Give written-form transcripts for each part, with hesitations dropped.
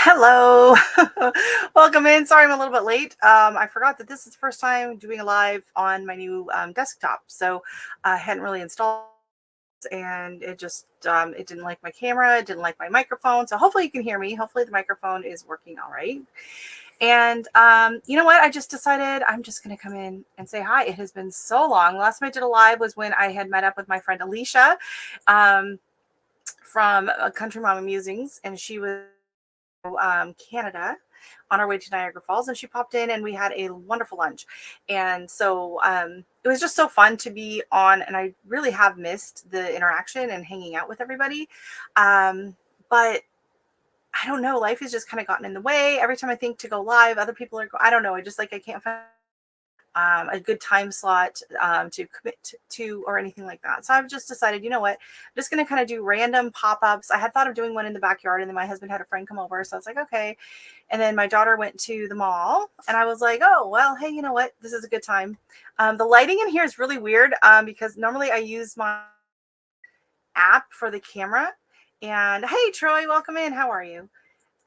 Hello. Welcome in. Sorry I'm a little bit late. I forgot that this is the first time doing a live on my new desktop. So I hadn't really installed and it just it didn't like my camera, it didn't like my microphone. So hopefully you can hear me. Hopefully the microphone is working all right. And you know what? I just decided I'm just going to come in and say hi. It has been so long. Last time I did a live was when I had met up with my friend Alicia um, from Country Mama Musings, and she was Canada on our way to Niagara Falls, and she popped in and we had a wonderful lunch. And so it was just so fun to be on, and I really have missed the interaction and hanging out with everybody. But I don't know, life has just kind of gotten in the way. Every time I think to go live, other people are I don't know, I just like I can't find a good time slot to commit to or anything like that. So I've just decided, you know what, I'm just going to kind of do random pop-ups. I had thought of doing one in the backyard, and then my husband had a friend come over. So I was like, okay. And then my daughter went to the mall, and I was like, oh, well, hey, you know what? This is a good time. The lighting in here is really weird because normally I use my app for the camera. And hey, Troy, welcome in. How are you?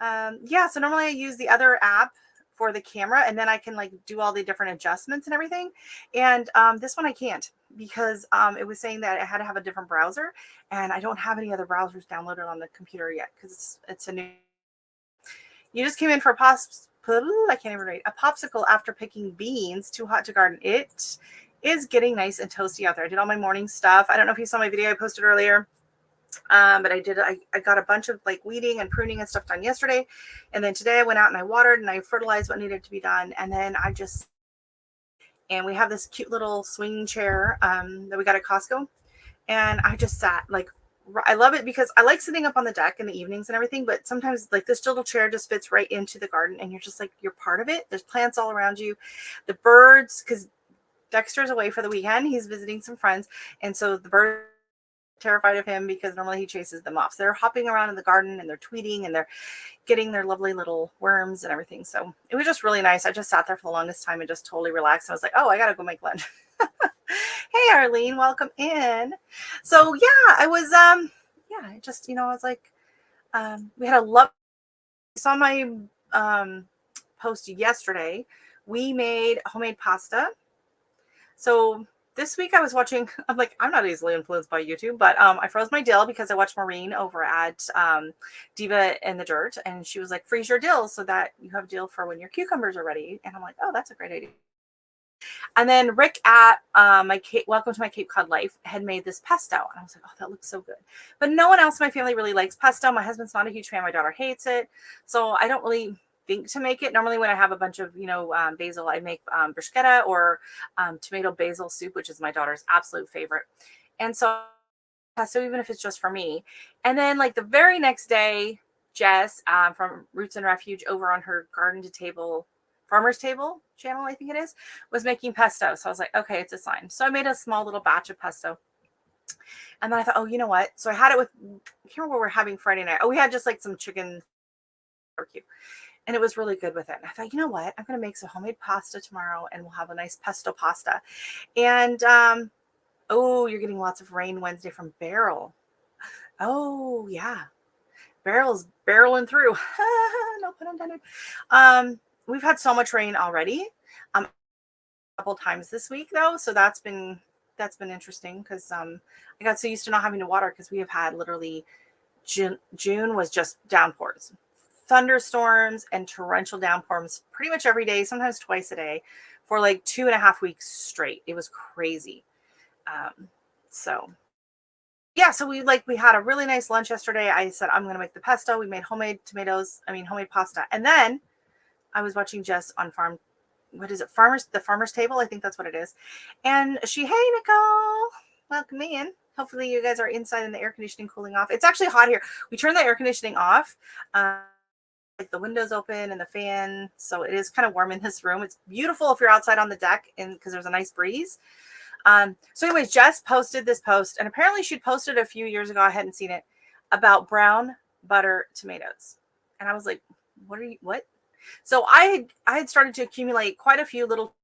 Yeah, so normally I use the other app for the camera, and then I can like do all the different adjustments and everything. And this one I can't because it was saying that I had to have a different browser, and I don't have any other browsers downloaded on the computer yet because it's a new. You just came in for a I can't even read a popsicle after picking beans. Too hot to garden. It is getting nice and toasty out there. I did all my morning stuff. I don't know if you saw my video I posted earlier. But I got a bunch of like weeding and pruning and stuff done yesterday. And then today I went out and I watered and I fertilized what needed to be done. And then and we have this cute little swing chair that we got at Costco. And I just sat like, I love it because I like sitting up on the deck in the evenings and everything. But sometimes like this little chair just fits right into the garden and you're just like, you're part of it. There's plants all around you. The birds, because Dexter's away for the weekend. He's visiting some friends. And so the birds terrified of him because normally he chases them off. So they're hopping around in the garden and they're tweeting and they're getting their lovely little worms and everything. So it was just really nice. I just sat there for the longest time and just totally relaxed. I was like, oh, I got to go make lunch. Hey, Arlene, welcome in. So yeah, I was, yeah, I just, I was like, we had a love. I saw my post yesterday. We made homemade pasta. So this week I was watching, I'm like, I'm not easily influenced by YouTube, but I froze my dill because I watched Maureen over at Diva in the Dirt. And she was like, freeze your dill so that you have dill for when your cucumbers are ready. And I'm like, oh, that's a great idea. And then Rick at Welcome to My Cape Cod Life had made this pesto. And I was like, oh, that looks so good. But no one else in my family really likes pesto. My husband's not a huge fan. My daughter hates it. So I don't really think to make it. Normally when I have a bunch of, basil, I make bruschetta or tomato basil soup, which is my daughter's absolute favorite. And so pesto, even if it's just for me. And then like the very next day, Jess from Roots and Refuge over on her Garden to Table Farmer's Table channel, I think it is, was making pesto. So I was like, okay, it's a sign. So I made a small little batch of pesto. And then I thought, oh, you know what? So I had it with, I can't remember what we're having Friday night. Oh, we had just like some chicken barbecue. And it was really good with it. And I thought, you know what? I'm going to make some homemade pasta tomorrow and we'll have a nice pesto pasta. And, oh, you're getting lots of rain Wednesday from Beryl. Oh, yeah. Beryl's barreling through. No pun intended. We've had so much rain already. A couple times this week though, so that's been interesting because I got so used to not having to water because we have had literally June was just downpours, thunderstorms and torrential downpours pretty much every day, sometimes twice a day for like 2.5 weeks straight. It was crazy. So yeah, so we had a really nice lunch yesterday. I said I'm gonna make the pesto. We made homemade pasta, and then I was watching Jess on what is it, the Farmer's Table, I think that's what it is. And hey Nicole, welcome in. Hopefully you guys are inside in the air conditioning cooling off. It's actually hot here. We turned the air conditioning off, like the windows open and the fan, so it is kind of warm in this room. It's beautiful if you're outside on the deck and because there's a nice breeze. So anyways, Jess posted this post, and apparently she'd posted a few years ago, I hadn't seen it, about brown butter tomatoes. And I was like, what? So I had started to accumulate quite a few little,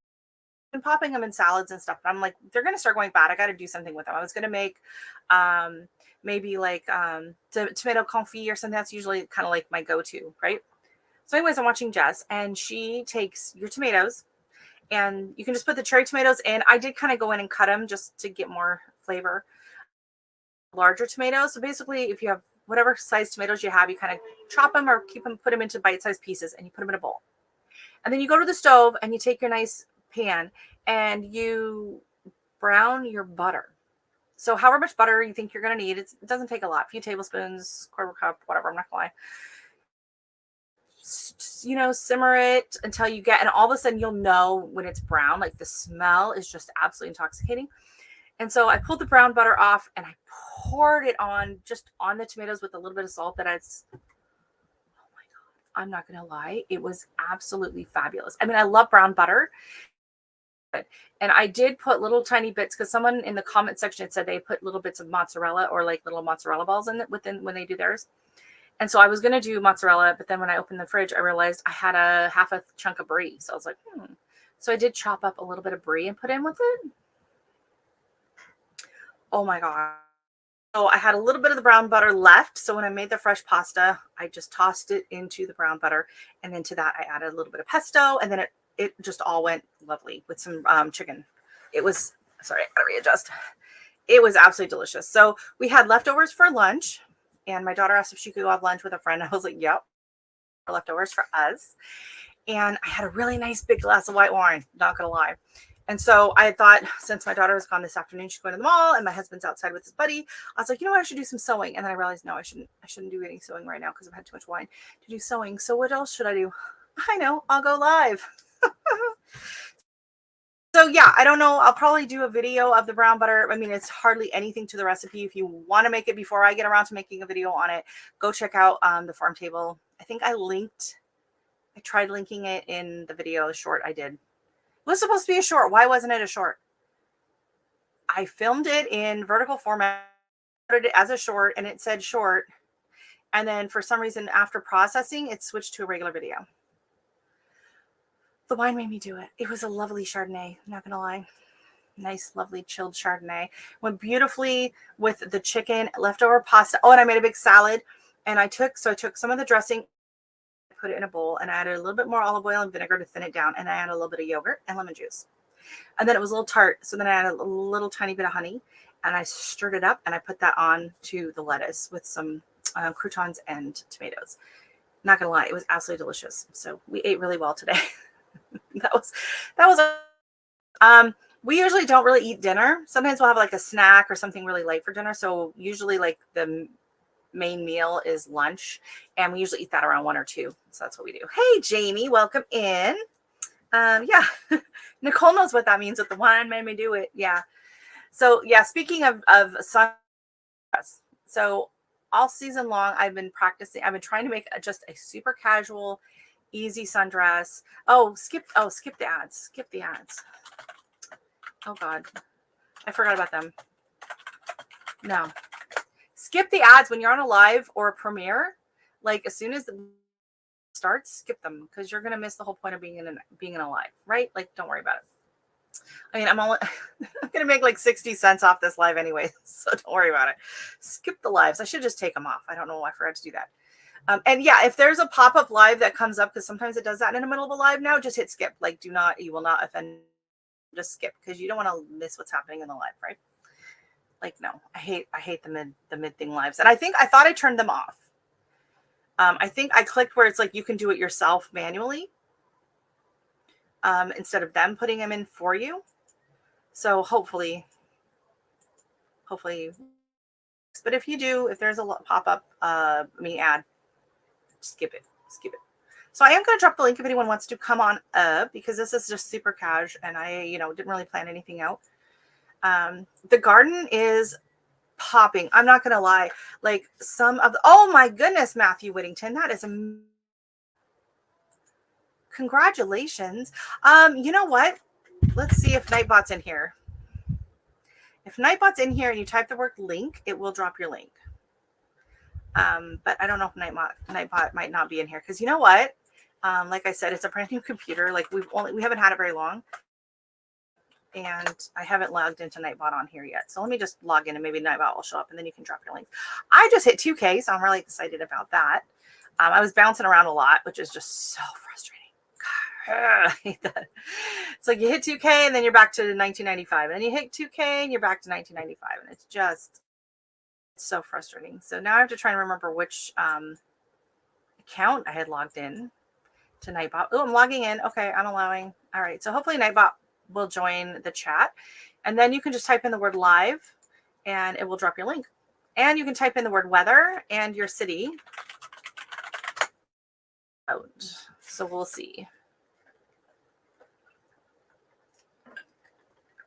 and popping them in salads and stuff. But I'm like, they're going to start going bad. I got to do something with them. I was going to make maybe like tomato confit or something. That's usually kind of like my go-to, right? So anyways, I'm watching Jess, and she takes your tomatoes, and you can just put the cherry tomatoes in. I did kind of go in and cut them just to get more flavor. Larger tomatoes. So basically, if you have whatever size tomatoes you have, you kind of chop them or keep them, put them into bite-sized pieces, and you put them in a bowl. And then you go to the stove and you take your nice pan and you brown your butter. So however much butter you think you're going to need, it doesn't take a lot. A few tablespoons, quarter cup, whatever, I'm not going to lie. You know, simmer it until you get, and all of a sudden you'll know when it's brown, like the smell is just absolutely intoxicating. And so I pulled the brown butter off and I poured it on, just on the tomatoes with a little bit of salt that it's, oh my God, I'm not going to lie. It was absolutely fabulous. I mean, I love brown butter. And I did put little tiny bits, because someone in the comment section had said they put little bits of mozzarella or like little mozzarella balls in it within when they do theirs. And so I was going to do mozzarella, but then when I opened the fridge, I realized I had a half a chunk of brie. So I was like, So I did chop up a little bit of brie and put in with it. Oh my God. So I had a little bit of the brown butter left. So when I made the fresh pasta, I just tossed it into the brown butter. And then to that, I added a little bit of pesto. And then it just all went lovely with some chicken. It was, sorry, I gotta readjust. It was absolutely delicious. So we had leftovers for lunch. And my daughter asked if she could go have lunch with a friend. I was like, yep, leftovers for us. And I had a really nice big glass of white wine, not gonna lie. And so I thought, since my daughter was gone this afternoon, she's going to the mall and my husband's outside with his buddy, I was like, you know what, I should do some sewing. And then I realized, no, I shouldn't do any sewing right now because I've had too much wine to do sewing. So what else should I do? I know, I'll go live. So yeah, I don't know. I'll probably do a video of the brown butter. I mean, it's hardly anything to the recipe. If you want to make it before I get around to making a video on it, go check out the farm table. I think I tried linking it in the video short I did. It was supposed to be a short. Why wasn't it a short? I filmed it in vertical format, put it as a short, and it said short. And then for some reason, after processing, it switched to a regular video. The wine made me do it. It was a lovely Chardonnay, I'm not going to lie. Nice, lovely, chilled Chardonnay. Went beautifully with the chicken, leftover pasta. Oh, and I made a big salad. And I took some of the dressing, put it in a bowl, and I added a little bit more olive oil and vinegar to thin it down. And I added a little bit of yogurt and lemon juice. And then it was a little tart. So then I added a little tiny bit of honey. And I stirred it up. And I put that on to the lettuce with some croutons and tomatoes. Not going to lie, it was absolutely delicious. So we ate really well today. that was we usually don't really eat dinner. Sometimes we'll have like a snack or something really late for dinner. So usually like the main meal is lunch, and we usually eat that around 1 or 2. So that's what we do. Hey, Jamie, welcome in. Yeah, Nicole knows what that means with the wine made me do it. Yeah. So yeah, speaking of sundress, so all season long I've been practicing. I've been trying to make just a super casual, easy sundress. Skip the ads. Oh God, I forgot about them. No, skip the ads when you're on a live or a premiere. Like as soon as the starts, skip them, because you're gonna miss the whole point of being in a live, right? Like, don't worry about it. I mean, I'm gonna make like 60 cents off this live anyway, so don't worry about it. Skip the lives. I should just take them off. I don't know why I forgot to do that. And yeah, if there's a pop-up live that comes up, because sometimes it does that in the middle of a live now, just hit skip. Like, you will not offend. Just skip, because you don't want to miss what's happening in the live, right? Like, no, I hate the mid thing lives, and I thought I turned them off. I think I clicked where it's like you can do it yourself manually, instead of them putting them in for you. So hopefully, but if there's a pop-up, ad, skip it. So I am going to drop the link if anyone wants to come on up, because this is just super cash, and I, didn't really plan anything out. The garden is popping. I'm not going to lie. Like oh my goodness, Matthew Whittington, that is congratulations. You know what? Let's see if Nightbot's in here. If Nightbot's in here and you type the word link, it will drop your link. But I don't know if Nightbot might not be in here, because you know what? Like I said, it's a brand new computer. Like we haven't had it very long, and I haven't logged into Nightbot on here yet. So let me just log in, and maybe Nightbot will show up, and then you can drop your link. I just hit 2K, so I'm really excited about that. I was bouncing around a lot, which is just so frustrating. God, I hate that. It's like you hit 2K and then you're back to 1995, and then you hit 2K and you're back to 1995, and it's so frustrating. So now I have to try and remember which account I had logged in to Nightbot. Oh, I'm logging in. Okay, I'm allowing. All right, so hopefully Nightbot will join the chat, and then you can just type in the word live and it will drop your link. And you can type in the word weather and your city. So we'll see.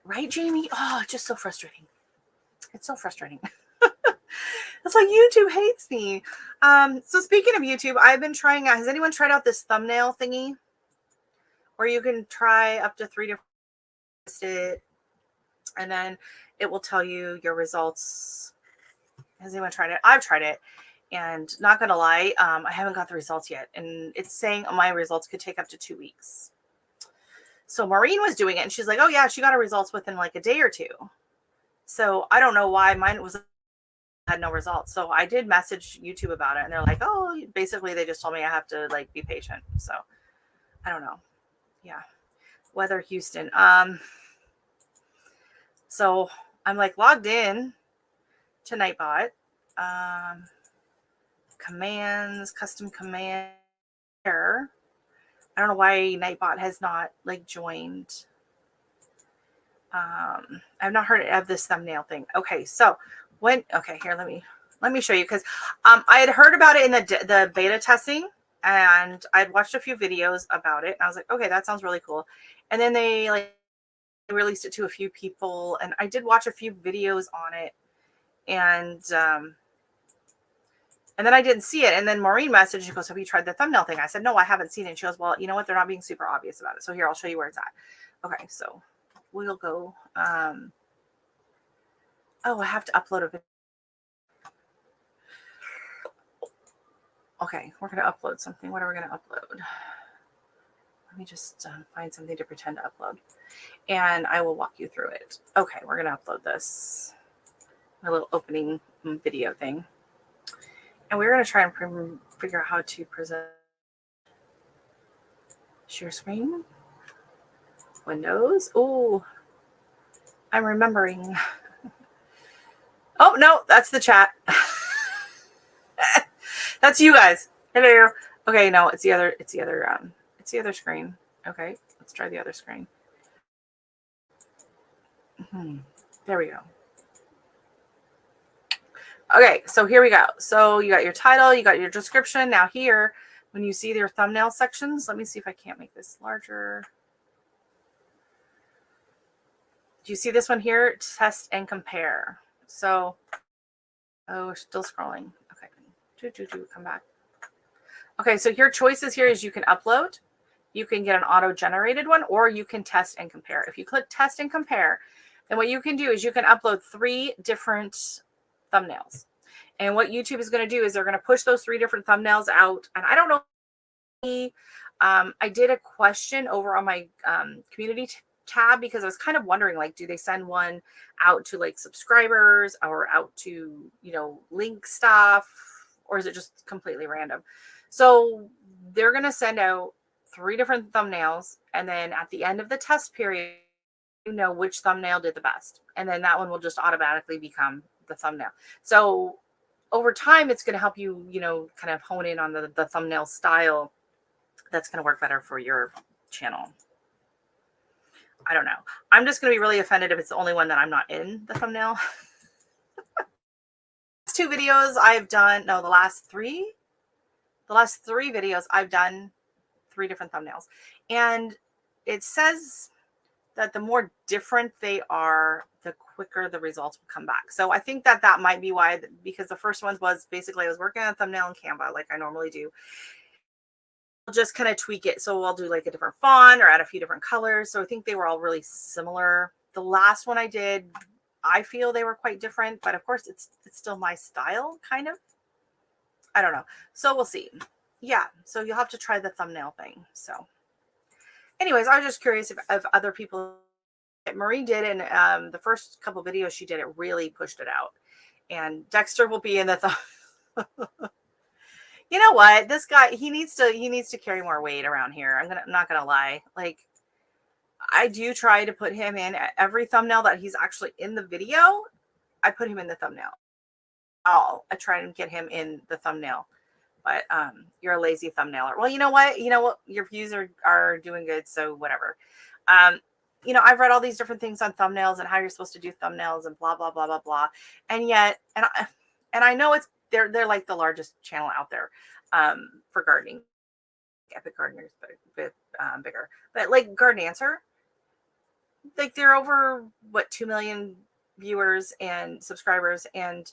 Right, Jamie? Oh, it's just so frustrating. It's so frustrating. It's like YouTube hates me. So speaking of YouTube, I've been trying out. Has anyone tried out this thumbnail thingy? Where you can try up to 3 different, and then it will tell you your results. Has anyone tried it? I've tried it, and not gonna lie, I haven't got the results yet, and it's saying my results could take up to 2 weeks. So Maureen was doing it, and she's like, "Oh yeah, she got her results within like a day or two." So I don't know why mine had no results. So I did message YouTube about it, and they're like, "Oh, basically they just told me I have to like be patient." So I don't know. Yeah, weather Houston. So I'm like logged in to Nightbot. Commands, custom command. I don't know why Nightbot has not like joined. I've not heard of this thumbnail thing. Okay, so here, let me show you, because I had heard about it in the beta testing, and I'd watched a few videos about it, and I was like, okay, that sounds really cool. And then they released it to a few people, and I did watch a few videos on it, and then I didn't see it. And then Maureen messaged, she goes, "Have you tried the thumbnail thing?" I said, "No, I haven't seen it." And she goes, "Well, you know what? They're not being super obvious about it. So here, I'll show you where it's at." Okay, so we'll go. Oh, I have to upload a video. Okay, we're going to upload something. What are we going to upload? Let me just find something to pretend to upload, and I will walk you through it. Okay, we're going to upload this, a little opening video thing. And we're going to try and figure out how to present. Share screen. Windows. Oh, I'm remembering. Oh, no, that's the chat. That's you guys. Hello. Okay, no, it's the other screen. Okay, let's try the other screen. There we go. Okay, so here we go. So you got your title, you got your description. Now here, when you see your thumbnail sections, let me see if I can't make this larger. Do you see this one here? Test and compare. So, oh, we're still scrolling. Okay, come back. Okay, so your choices here is you can upload, you can get an auto-generated one, or you can test and compare. If you click test and compare, then what you can do is you can upload 3 different thumbnails. And what YouTube is going to do is they're going to push those 3 different thumbnails out. And I don't know. I did a question over on my community tab, because I was kind of wondering, like, do they send one out to like subscribers or out to, link stuff, or is it just completely random? So they're going to send out 3 different thumbnails, and then at the end of the test period, which thumbnail did the best, and then that one will just automatically become the thumbnail. So over time, it's going to help you, kind of hone in on the thumbnail style that's going to work better for your channel. I don't know. I'm just going to be really offended if it's the only one that I'm not in the thumbnail. Last 2 videos I've done, no, the last 3 videos I've done 3 different thumbnails. And it says that the more different they are, the quicker the results will come back. So I think that might be why, because the first one was basically I was working on a thumbnail in Canva like I normally do. I'll just kind of tweak it. So I'll do like a different font or add a few different colors. So I think they were all really similar. The last one I did, I feel they were quite different, but of course it's still my style, kind of. I don't know. So we'll see. Yeah. So you'll have to try the thumbnail thing. So anyways, I was just curious if other people. Marie did, and the first couple videos she did, it really pushed it out. And Dexter will be in the You know what? This guy, he needs to carry more weight around here. I'm not gonna lie. Like, I do try to put him in every thumbnail that he's actually in the video. I put him in the thumbnail. I try and get him in the thumbnail. But you're a lazy thumbnailer. Well, you know what? You know what? Your views are doing good, so whatever. Um, I've read all these different things on thumbnails and how you're supposed to do thumbnails and blah blah blah blah blah. And yet, and I know they're like the largest channel out there for gardening. Epic Gardeners, but a bit bigger. But like Garden Answer, like they're over what 2 million viewers and subscribers, and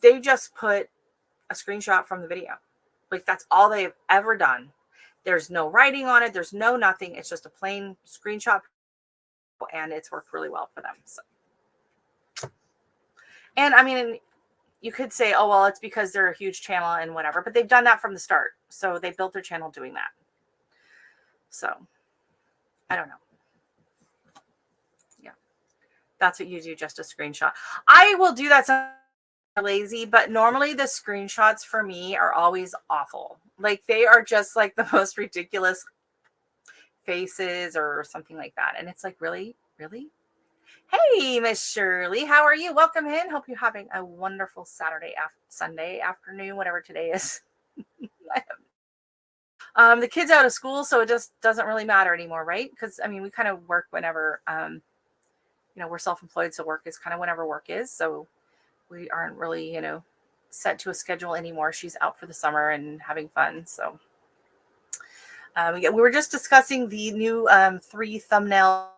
they just put a screenshot from the video. Like that's all they've ever done. There's no writing on it. There's no nothing. It's just a plain screenshot, and it's worked really well for them. So, and I mean, you could say, oh well, it's because they're a huge channel and whatever, but they've done that from the start. So they built their channel doing that. So I don't know. Yeah, that's what you do. Just a screenshot. I will do that. Lazy, but normally the screenshots for me are always awful. Like they are just like the most ridiculous faces or something like that. And it's like, really? Really? Hey, Miss Shirley, how are you? Welcome in. Hope you're having a wonderful Sunday afternoon, whatever today is. The kid's out of school, so it just doesn't really matter anymore, right? Because I mean, we kind of work whenever, we're self-employed, so work is kind of whenever work is. So we aren't really, set to a schedule anymore. She's out for the summer and having fun. So we were just discussing the new 3 thumbnail.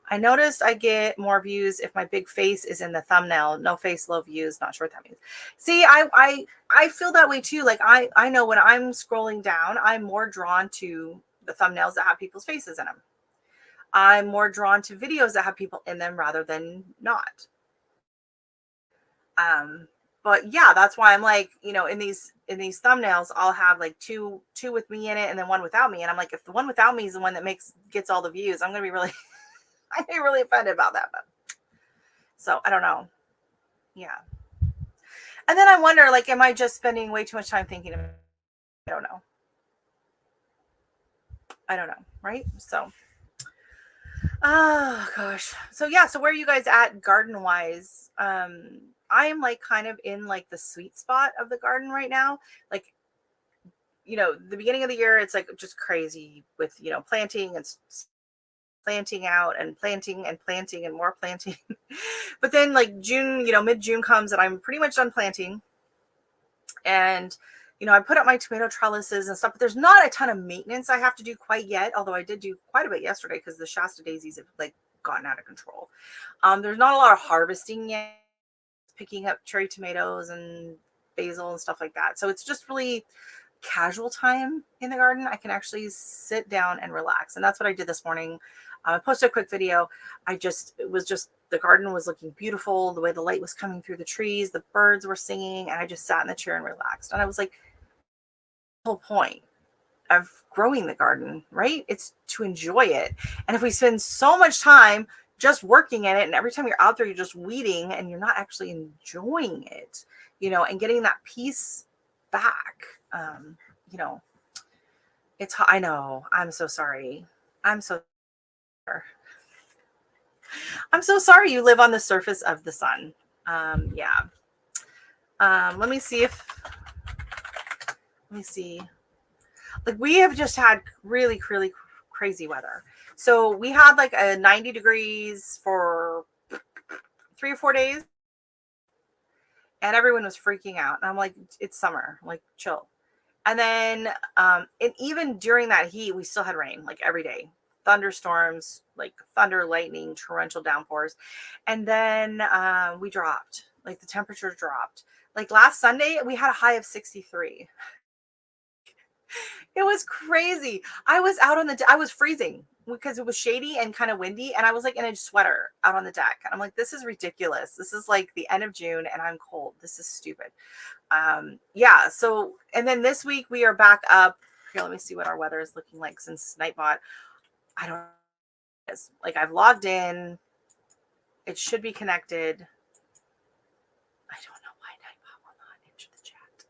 I noticed I get more views if my big face is in the thumbnail. No face, low views. Not sure what that means. See, I feel that way too. Like I know when I'm scrolling down, I'm more drawn to the thumbnails that have people's faces in them. I'm more drawn to videos that have people in them rather than not. But yeah, that's why I'm like, in these thumbnails, I'll have like two with me in it and then one without me. And I'm like, if the one without me is the one that gets all the views, I'm gonna be really I'd be really offended about that. But so I don't know. Yeah. And then I wonder, like, am I just spending way too much time thinking of it? I don't know. Right? So oh gosh. So yeah, so where are you guys at garden wise? I am like kind of in like the sweet spot of the garden right now. Like, the beginning of the year, it's like just crazy with, planting and planting out and planting and more planting. But then like June, mid-June comes and I'm pretty much done planting. And, I put up my tomato trellises and stuff, but there's not a ton of maintenance I have to do quite yet. Although I did do quite a bit yesterday because the Shasta daisies have like gotten out of control. There's not a lot of harvesting yet, picking up cherry tomatoes and basil and stuff like that. So it's just really casual time in the garden. I can actually sit down and relax. And that's what I did this morning. I posted a quick video. The garden was looking beautiful. The way the light was coming through the trees, the birds were singing, and I just sat in the chair and relaxed. And I was like, the whole point of growing the garden, right? It's to enjoy it. And if we spend so much time just working in it, and every time you're out there, you're just weeding and you're not actually enjoying it, and getting that peace back. I know. I'm so sorry. I'm so sorry you live on the surface of the sun. Yeah. Let me see. Like we have just had really, really crazy weather. So we had like a 90 degrees for 3 or 4 days. And everyone was freaking out. And I'm like, it's summer, like chill. And then, and even during that heat, we still had rain like every day, thunderstorms, like thunder, lightning, torrential downpours. And then we dropped, like the temperature dropped. Like last Sunday, we had a high of 63. It was crazy. I was out on I was freezing because it was shady and kind of windy. And I was like in a sweater out on the deck. And I'm like, this is ridiculous. This is like the end of June and I'm cold. This is stupid. Yeah. So, and then this week we are back up here. Let me see what our weather is looking like since Nightbot. I don't know. Like I've logged in. It should be connected. I don't know why Nightbot will not enter the chat.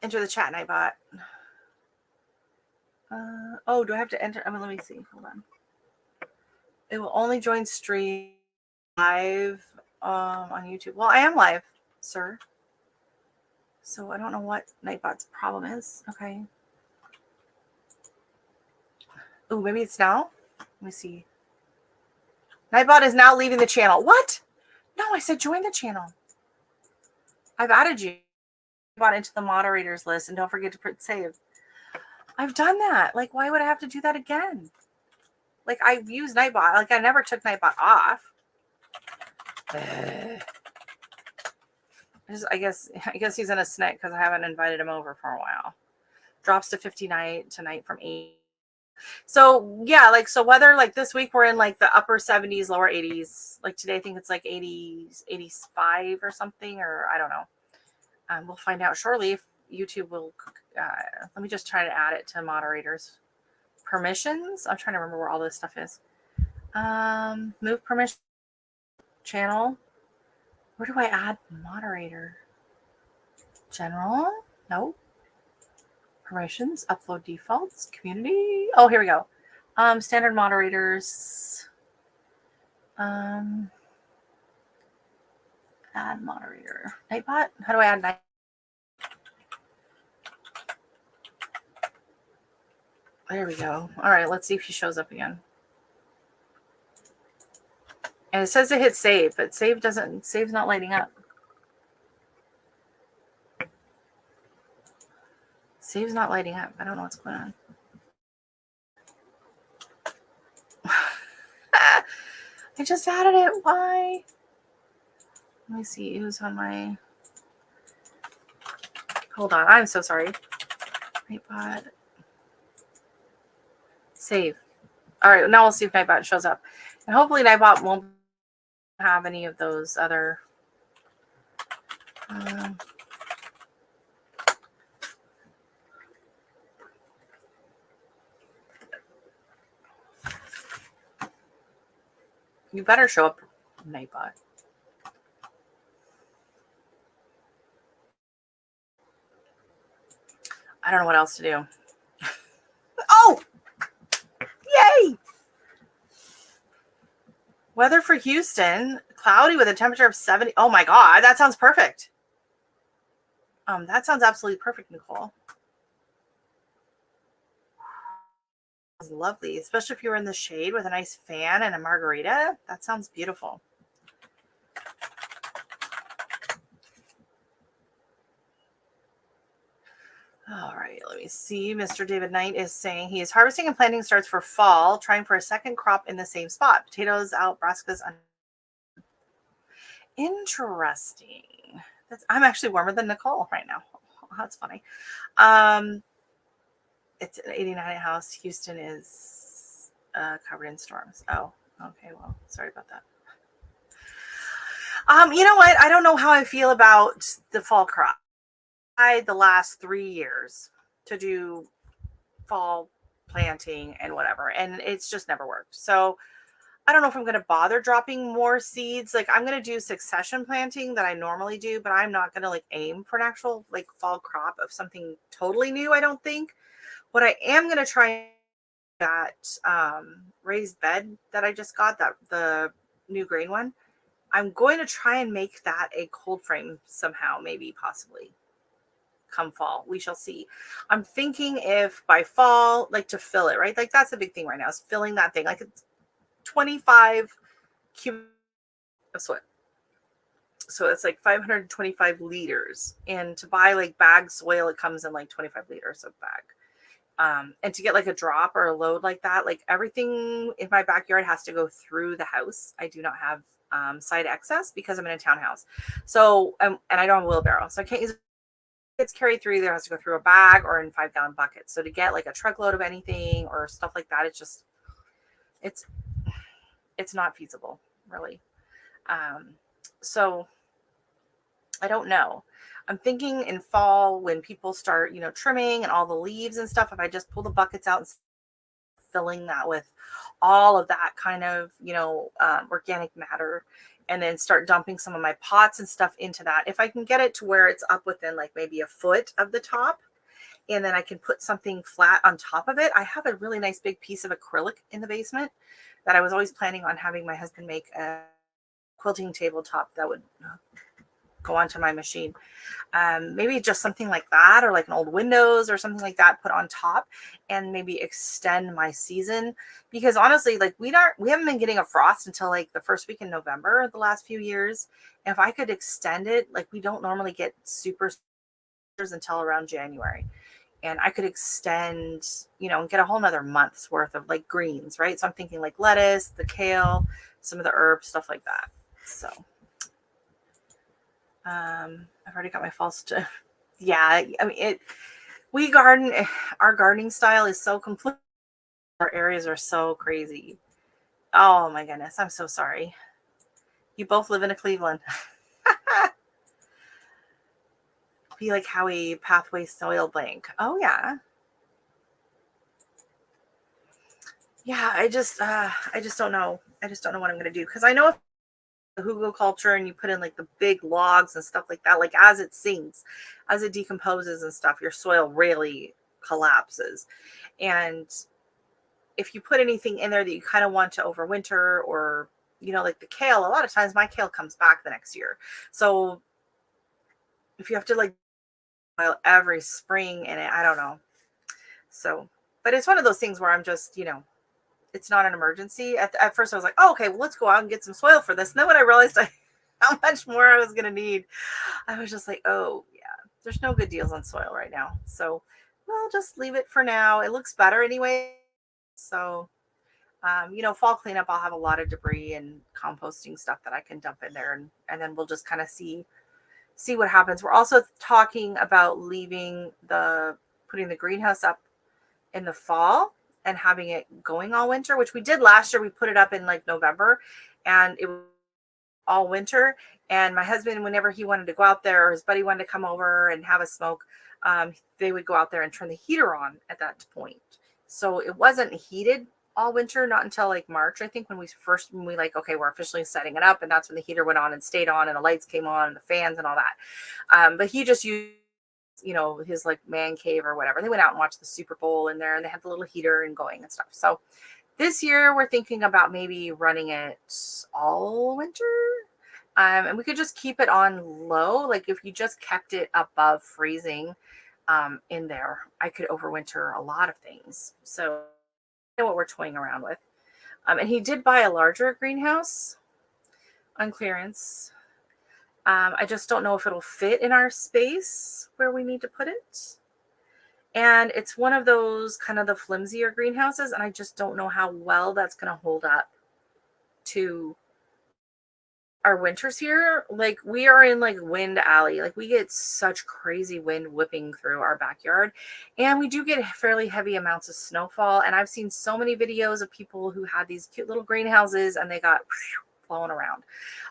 Enter the chat, Nightbot. Oh, do I have to enter? I mean, let me see. Hold on. It will only join stream live on YouTube. Well, I am live, sir. So I don't know what Nightbot's problem is. Okay. Oh, maybe it's now. Let me see. Nightbot is now leaving the channel. What? No, I said join the channel. I've added you into the moderators list, and don't forget to save. I've done that. Like, why would I have to do that again? Like, I use Nightbot. Like, I never took Nightbot off. I guess he's in a snit because I haven't invited him over for a while. Drops to 50 tonight from 8. So yeah, like, so whether like this week we're in like the upper 70s, lower 80s. Like today, I think it's like 80s, 85 or something, or I don't know. We'll find out shortly if YouTube will. Let me just try to add it to moderators. Permissions. I'm trying to remember where all this stuff is. Move permission. Channel. Where do I add moderator? General? No. Permissions. Upload defaults. Community. Oh, here we go. Standard moderators. Add moderator. Nightbot? How do I add Nightbot? There we go. All right, let's see if he shows up again. And it says to hit save, but save's not lighting up. Save's not lighting up. I don't know what's going on. I just added it. Why? Let me see who's on my. Hold on. I'm so sorry. Nightbot. Save. All right. Now we'll see if Nightbot shows up. And hopefully Nightbot won't have any of those other. You better show up, Nightbot. I don't know what else to do. Oh! Yay! Weather for Houston, cloudy with a temperature of 70. Oh my God, that sounds perfect. That sounds absolutely perfect, Nicole. It's lovely, especially if you were in the shade with a nice fan and a margarita. That sounds beautiful. All right, let me see. Mr. David Knight is saying he is harvesting and planting starts for fall, trying for a second crop in the same spot. Potatoes out, brassicas. Interesting. I'm actually warmer than Nicole right now. Oh, that's funny. It's an 89 house. Houston is covered in storms. Oh, okay. Well, sorry about that. You know what? I don't know how I feel about the fall crop. I tried the last 3 years to do fall planting and whatever, and it's just never worked. So I don't know if I'm going to bother dropping more seeds. Like, I'm going to do succession planting that I normally do, but I'm not going to like aim for an actual like fall crop of something totally new, I don't think. What I am going to try, that raised bed that I just got, that the new grain one, I'm going to try and make that a cold frame somehow, maybe possibly come fall. We shall see. I'm thinking if by fall, like to fill it, right? Like that's the big thing right now, is filling that thing. Like it's 25 cubic of soil. So it's like 525 liters. And to buy like bagged soil, it comes in like 25 liters of bag. And to get like a drop or a load like that, like everything in my backyard has to go through the house. I do not have side access because I'm in a townhouse. So, and I don't have a wheelbarrow. So I can't use it's carried through. Either has to go through a bag or in 5-gallon buckets. So to get like a truckload of anything or stuff like that, it's just, it's not feasible, really. So I don't know. I'm thinking in fall when people start, trimming and all the leaves and stuff, if I just pull the buckets out and filling that with all of that kind of, organic matter and then start dumping some of my pots and stuff into that. If I can get it to where it's up within like maybe a foot of the top, and then I can put something flat on top of it. I have a really nice big piece of acrylic in the basement that I was always planning on having my husband make a quilting tabletop that would go onto my machine. Maybe just something like that, or like an old windows or something like that put on top, and maybe extend my season, because honestly, like we haven't been getting a frost until like the first week in November the last few years. And if I could extend it, like we don't normally get super until around January, and I could extend, and get a whole nother month's worth of like greens, right? So I'm thinking like lettuce, the kale, some of the herbs, stuff like that. So I've already got my fall stuff. Yeah, I mean, we garden, our gardening style is so complete. Our areas are so crazy. Oh my goodness, I'm so sorry. You both live in a Cleveland. Be like Howie Pathway Soil Blank. Oh yeah. Yeah, I just don't know. I just don't know what I'm gonna do, because I know if the hugelkultur and you put in like the big logs and stuff like that, like as it sinks, as it decomposes and stuff, your soil really collapses. And if you put anything in there that you kind of want to overwinter, or like the kale, a lot of times my kale comes back the next year. So if you have to like every spring in it, I don't know. So, but it's one of those things where I'm just, it's not an emergency. At first I was like, oh, okay, well, let's go out and get some soil for this. And then when I realized how much more I was going to need, I was just like, oh yeah, there's no good deals on soil right now. So we'll just leave it for now. It looks better anyway. So, fall cleanup, I'll have a lot of debris and composting stuff that I can dump in there, and then we'll just kind of see what happens. We're also talking about putting the greenhouse up in the fall and having it going all winter, which we did last year. We put it up in like November, and it was all winter. And my husband, whenever he wanted to go out there, or his buddy wanted to come over and have a smoke, they would go out there and turn the heater on at that point. So it wasn't heated all winter, not until like March, I think, when we like, okay, we're officially setting it up. And that's when the heater went on and stayed on, and the lights came on and the fans and all that. But he just used, his like man cave or whatever. They went out and watched the Super Bowl in there, and they had the little heater and going and stuff. So this year we're thinking about maybe running it all winter. And we could just keep it on low. Like if you just kept it above freezing in there, I could overwinter a lot of things. So what we're toying around with. And he did buy a larger greenhouse on clearance. I just don't know if it'll fit in our space where we need to put it. And it's one of those kind of the flimsier greenhouses, and I just don't know how well that's going to hold up to our winters here. Like we are in like wind alley. Like we get such crazy wind whipping through our backyard, and we do get fairly heavy amounts of snowfall. And I've seen so many videos of people who had these cute little greenhouses and they got flowing around.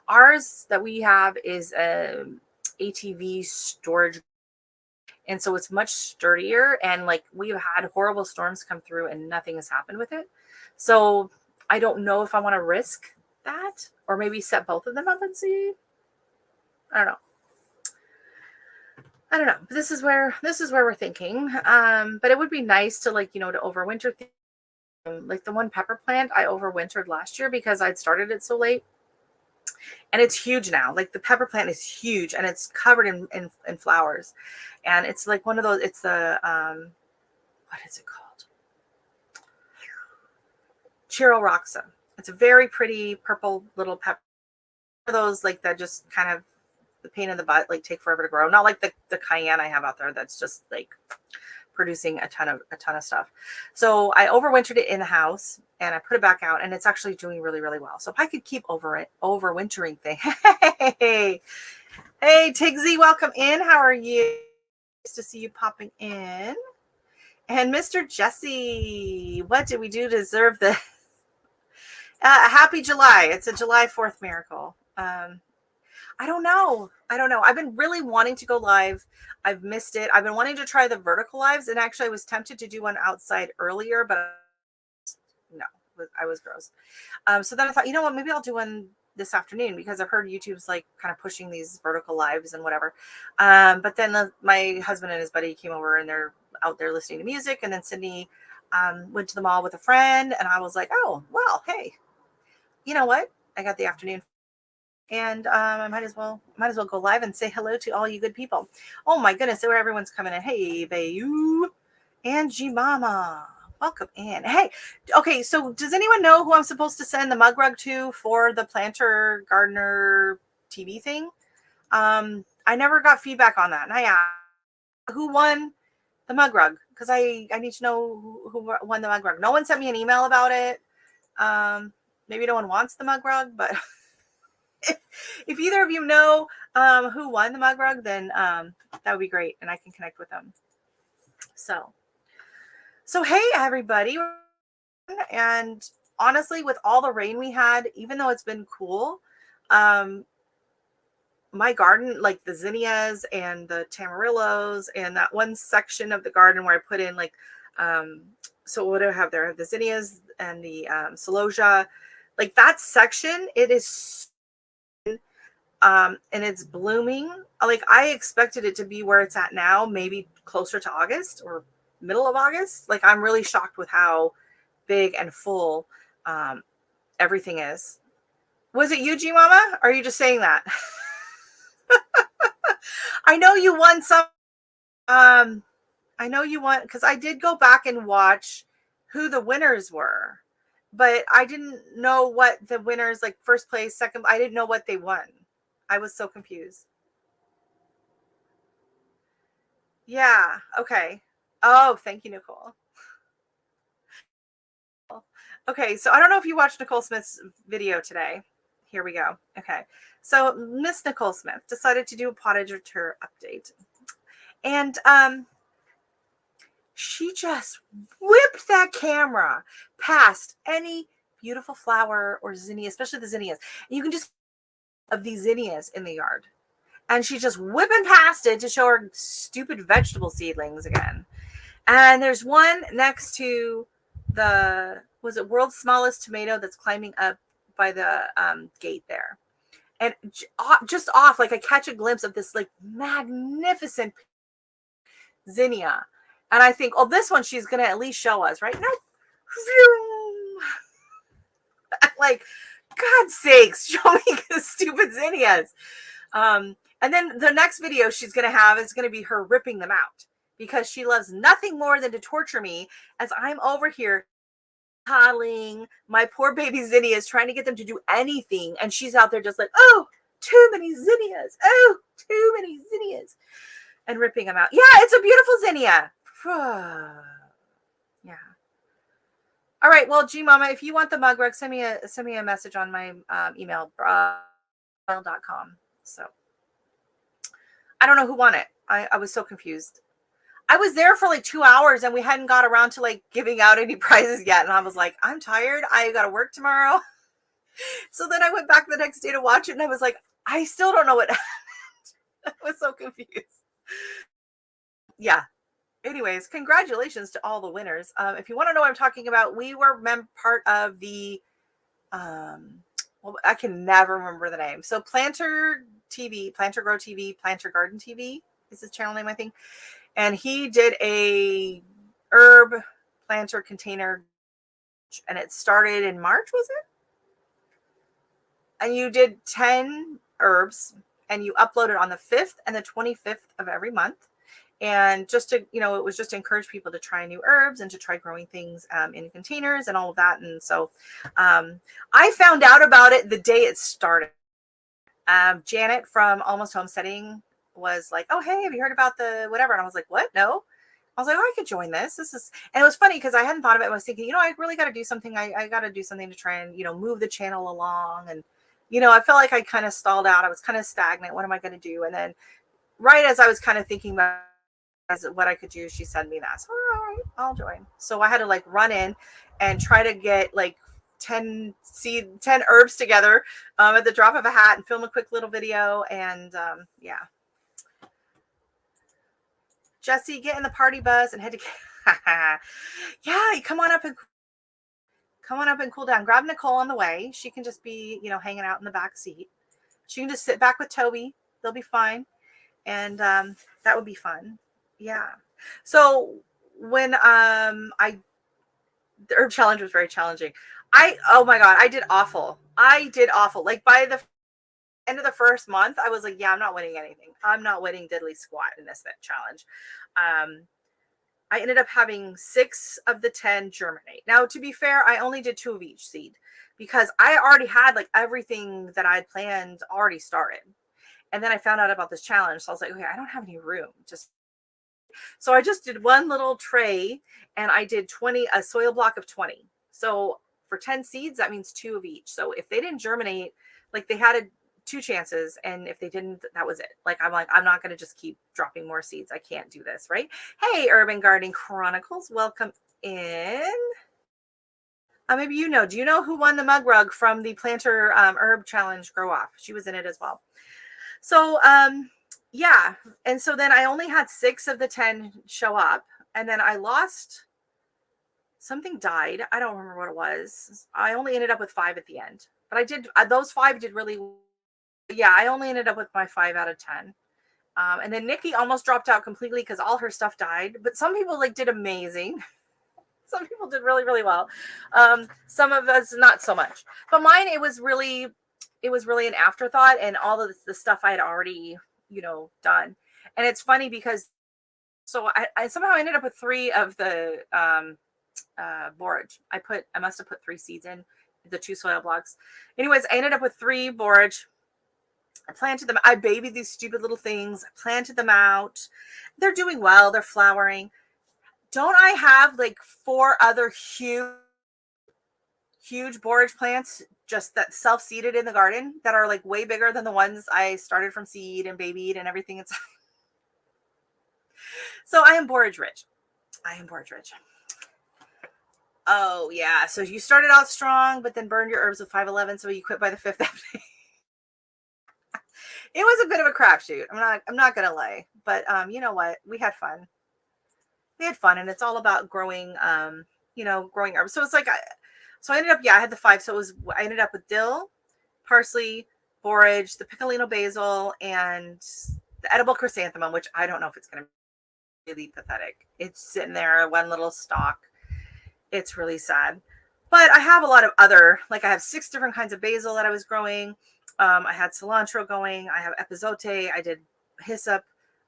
Ours that we have is a ATV storage, and so it's much sturdier, and like we've had horrible storms come through and nothing has happened with it. So I don't know if I want to risk that, or maybe set both of them up and see. I don't know. But this is where we're thinking. But it would be nice to like, to overwinter like the one pepper plant I overwintered last year because I'd started it so late. And it's huge now. Like the pepper plant is huge, and it's covered in flowers. And it's like one of those, it's the what is it called? Chiroroxa. It's a very pretty purple little pepper. Those like that just kind of the pain in the butt, like take forever to grow. Not like the cayenne I have out there that's just like producing a ton of stuff. So I overwintered it in the house, and I put it back out, and it's actually doing really, really well. So if I could keep overwintering thing. Hey, Tigsy, welcome in. How are you? Nice to see you popping in. And Mr. Jesse, what did we do to deserve this? Happy July. It's a July 4th miracle. I don't know. I've been really wanting to go live. I've missed it. I've been wanting to try the vertical lives, and actually I was tempted to do one outside earlier, but no, I was gross. So then I thought, you know what, maybe I'll do one this afternoon because I've heard YouTube's like kind of pushing these vertical lives and whatever. But then my husband and his buddy came over and they're out there listening to music. And then Sydney went to the mall with a friend, and I was like, oh, well, hey, you know what? I got the afternoon, and I might as well go live and say hello to all you good people. Oh my goodness, so everyone's coming in. Hey, Bayu, Angie Mama, welcome in. Hey, okay, so does anyone know who I'm supposed to send the mug rug to for the Planter Gardener TV thing? I never got feedback on that, and I asked who won the mug rug because I need to know who won the mug rug. No one sent me an email about it. Maybe no one wants the mug rug, but if either of you know who won the mug rug, then that would be great, and I can connect with them. So hey everybody, and honestly, with all the rain we had, even though it's been cool, my garden, like the zinnias and the tamarillos and that one section of the garden where I put in like, so what do I have there? I have the zinnias and the celosia, like that section, it is, and it's blooming. Like I expected it to be where it's at now, maybe closer to August or middle of August. Like I'm really shocked with how big and full everything is. Was it you, G Mama? Or are you just saying that? I know you won some. I know you won because I did go back and watch who the winners were, but I didn't know what the winners, like first place, second. I didn't know what they won. I was so confused. Yeah. Okay. Oh, thank you, Nicole. Okay, so I don't know if you watched Nicole Smith's video today. Here we go. Okay, so Miss Nicole Smith decided to do a pottage tour update, and she just whipped that camera past any beautiful flower or zinnia, especially the zinnias. And you can just of these zinnias in the yard, and she's just whipping past it to show her stupid vegetable seedlings again. And there's one next to the, was it world's smallest tomato that's climbing up by the gate there. And just off, like I catch a glimpse of this like magnificent zinnia. And I think, oh, this one she's going to at least show us, right? Nope. Like, God's sakes, show me the stupid zinnias. And then the next video she's going to have is going to be her ripping them out because she loves nothing more than to torture me as I'm over here coddling my poor baby zinnias, trying to get them to do anything. And she's out there just like, oh, too many zinnias. Oh, too many zinnias. And ripping them out. Yeah, it's a beautiful zinnia. Yeah. All right. Well, G Mama, if you want the mug rug, send me a message on my email, .com. So I don't know who won it. I was so confused. I was there for like 2 hours and we hadn't got around to like giving out any prizes yet. And I was like, I'm tired. I got to work tomorrow. So then I went back the next day to watch it and I was like, I still don't know what happened. I was so confused. Yeah. Anyways, congratulations to all the winners. If you want to know what I'm talking about, we were part of the, well, I can never remember the name. So Planter TV, Planter Grow TV, Planter Garden TV is his channel name, I think. And he did a herb planter container, and it started in March, was it? And you did 10 herbs, and you uploaded on the 5th and the 25th of every month. And just to, you know, it was just to encourage people to try new herbs and to try growing things in containers and all of that. And so I found out about it the day it started. Janet from Almost Homesteading was like, oh, hey, have you heard about the whatever? And I was like, what? No. I was like, oh, I could join this. And it was funny because I hadn't thought of it. I was thinking, you know, I really got to do something. I got to do something to try and, you know, move the channel along. And, you know, I felt like I kind of stalled out. I was kind of stagnant. What am I going to do? And then right as I was kind of thinking about what I could do, she sent me that. So, all right, I'll join. So I had to like run in and try to get like 10 herbs together at the drop of a hat and film a quick little video. And yeah. Jesse, get in the party bus and head to yeah, come on up and come on up and cool down. Grab Nicole on the way. She can just be, hanging out in the back seat. She can just sit back with Toby. They'll be fine. And that would be fun. Yeah. So when the herb challenge was very challenging. Oh my God, I did awful. Like by the end of the first month, I was like, yeah, I'm not winning anything. I'm not winning diddly squat in this challenge. I ended up having 6 of the 10 germinate. Now, to be fair, I only did 2 of each seed because I already had like everything that I'd planned already started. And then I found out about this challenge. So I was like, okay, I don't have any room. So I just did one little tray and I did a soil block of 20. So for 10 seeds, that means 2 of each. So if they didn't germinate, like they had 2 chances. And if they didn't, that was it. Like, I'm not going to just keep dropping more seeds. I can't do this. Right. Hey, Urban Gardening Chronicles, welcome in. Maybe do you know who won the mug rug from the planter herb challenge grow off? She was in it as well. So, yeah. And so then I only had 6 of the 10 show up. And then I lost, something died. I don't remember what it was. I only ended up with 5 at the end. But those 5 did really, yeah, I only ended up with my 5 out of 10. And then Nikki almost dropped out completely because all her stuff died. But some people did amazing. Some people did really, really well. Some of us not so much. But mine, it was really an afterthought, and all of the stuff I had already, done. And it's funny because so I somehow ended up with 3 of the borage. I must have put 3 seeds in the 2 soil blocks. Anyways, I ended up with 3 borage. I planted them. I babied these stupid little things. I planted them out. They're doing well. They're flowering. Don't I have like 4 other huge borage plants just that self-seeded in the garden that are like way bigger than the ones I started from seed and babied and everything? So I am borage rich. Oh yeah. So you started out strong, but then burned your herbs with 511. So you quit by the 5th day. It was a bit of a crapshoot. I'm not gonna lie, but you know what? We had fun. And it's all about growing, growing herbs. So it's like, I ended up, I had the 5. So I ended up with dill, parsley, borage, the piccolino basil, and the edible chrysanthemum, which I don't know if it's going to be really pathetic. It's sitting there, one little stalk. It's really sad. But I have a lot of other, like I have 6 different kinds of basil that I was growing. I had cilantro going. I have epazote. I did hyssop.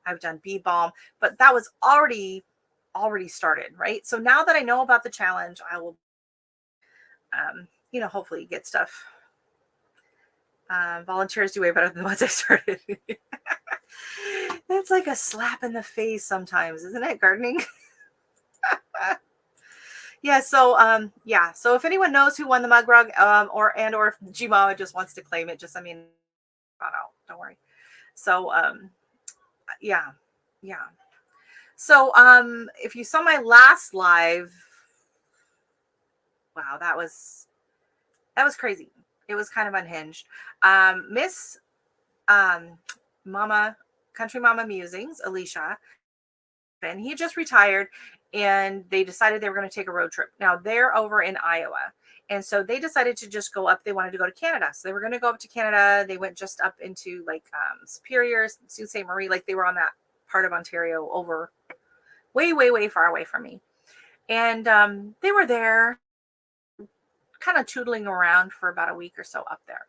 I've done bee balm, but that was already started, right? So now that I know about the challenge, I will, hopefully get stuff. Volunteers do way better than the ones I started. That's like a slap in the face sometimes, isn't it? Gardening. Yeah. So, So if anyone knows who won the mug rug, or if Gmama just wants to claim it, don't worry. So, yeah. So, if you saw my last live, wow, that was crazy. It was kind of unhinged. Miss Country Mama Musings, Alicia, and he just retired, and they decided they were going to take a road trip. Now they're over in Iowa. And so they decided to just go up. They wanted to go to Canada. So they were going to go up to Canada. They went just up into like Superior, Sault Ste. Marie. Like they were on that part of Ontario over way, way, way far away from me. And they were there kind of tootling around for about a week or so up there.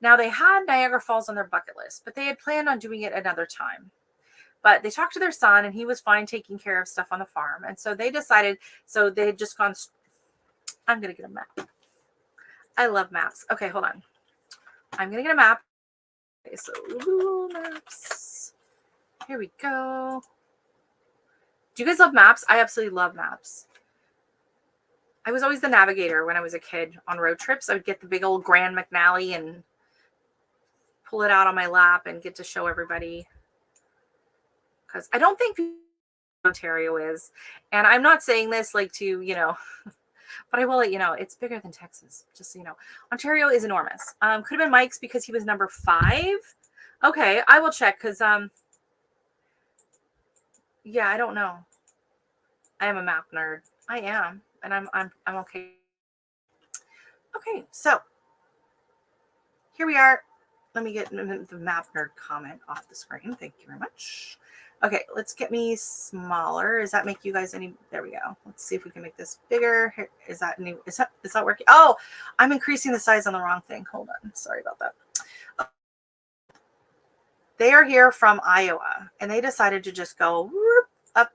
Now they had Niagara Falls on their bucket list, but they had planned on doing it another time. But they talked to their son and he was fine taking care of stuff on the farm. And so they decided, so they had just gone, I'm going to get a map. I love maps. Okay, hold on. I'm going to get a map. Okay, so Google Maps. Here we go. Do you guys love maps? I absolutely love maps. I was always the navigator when I was a kid on road trips. I would get the big old Grand McNally and pull it out on my lap and get to show everybody. Because I don't think Ontario is. And I'm not saying this like to, but I will let you know, it's bigger than Texas, just so you know. Ontario is enormous. Could have been Mike's because he was number 5. Okay, I will check because, yeah, I don't know. I am a map nerd. I am. And I'm okay. Okay, so here we are. Let me get the map nerd comment off the screen. Thank you very much. Okay, let's get me smaller. Does that make you guys any? There we go. Let's see if we can make this bigger. Here, is that new? Is that working? Oh, I'm increasing the size on the wrong thing. Hold on. Sorry about that. They are here from Iowa, and they decided to just go whoop, up.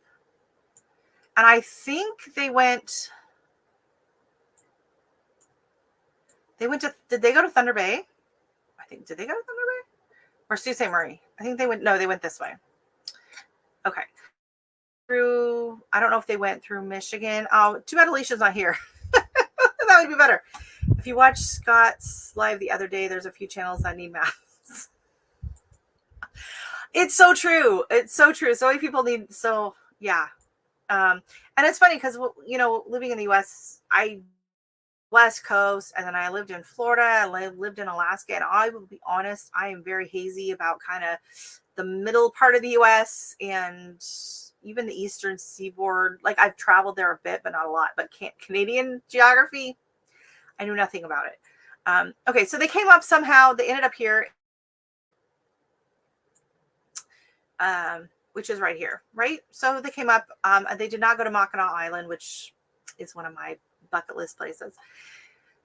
And I think they went. Did they go to Thunder Bay? I think, did they go to Thunder Bay? Or Sault Ste. Marie? I think they went, no, they went this way. Okay. Through, I don't know if they went through Michigan. Oh, too bad Alicia's not here. That would be better. If you watch Scott's live the other day, there's a few channels that need maps. It's so true. It's so true. So many people need, so yeah. And it's funny because, you know, living in the US, I West Coast, and then I lived in Florida, I lived in Alaska, and I will be honest, I am very hazy about kind of the middle part of the US and even the eastern seaboard. Like, I've traveled there a bit, but not a lot. But Canadian geography, I knew nothing about it. Okay, so they came up somehow. They ended up here, which is right here, right? So they came up. They did not go to Mackinac Island, which is one of my bucket list places.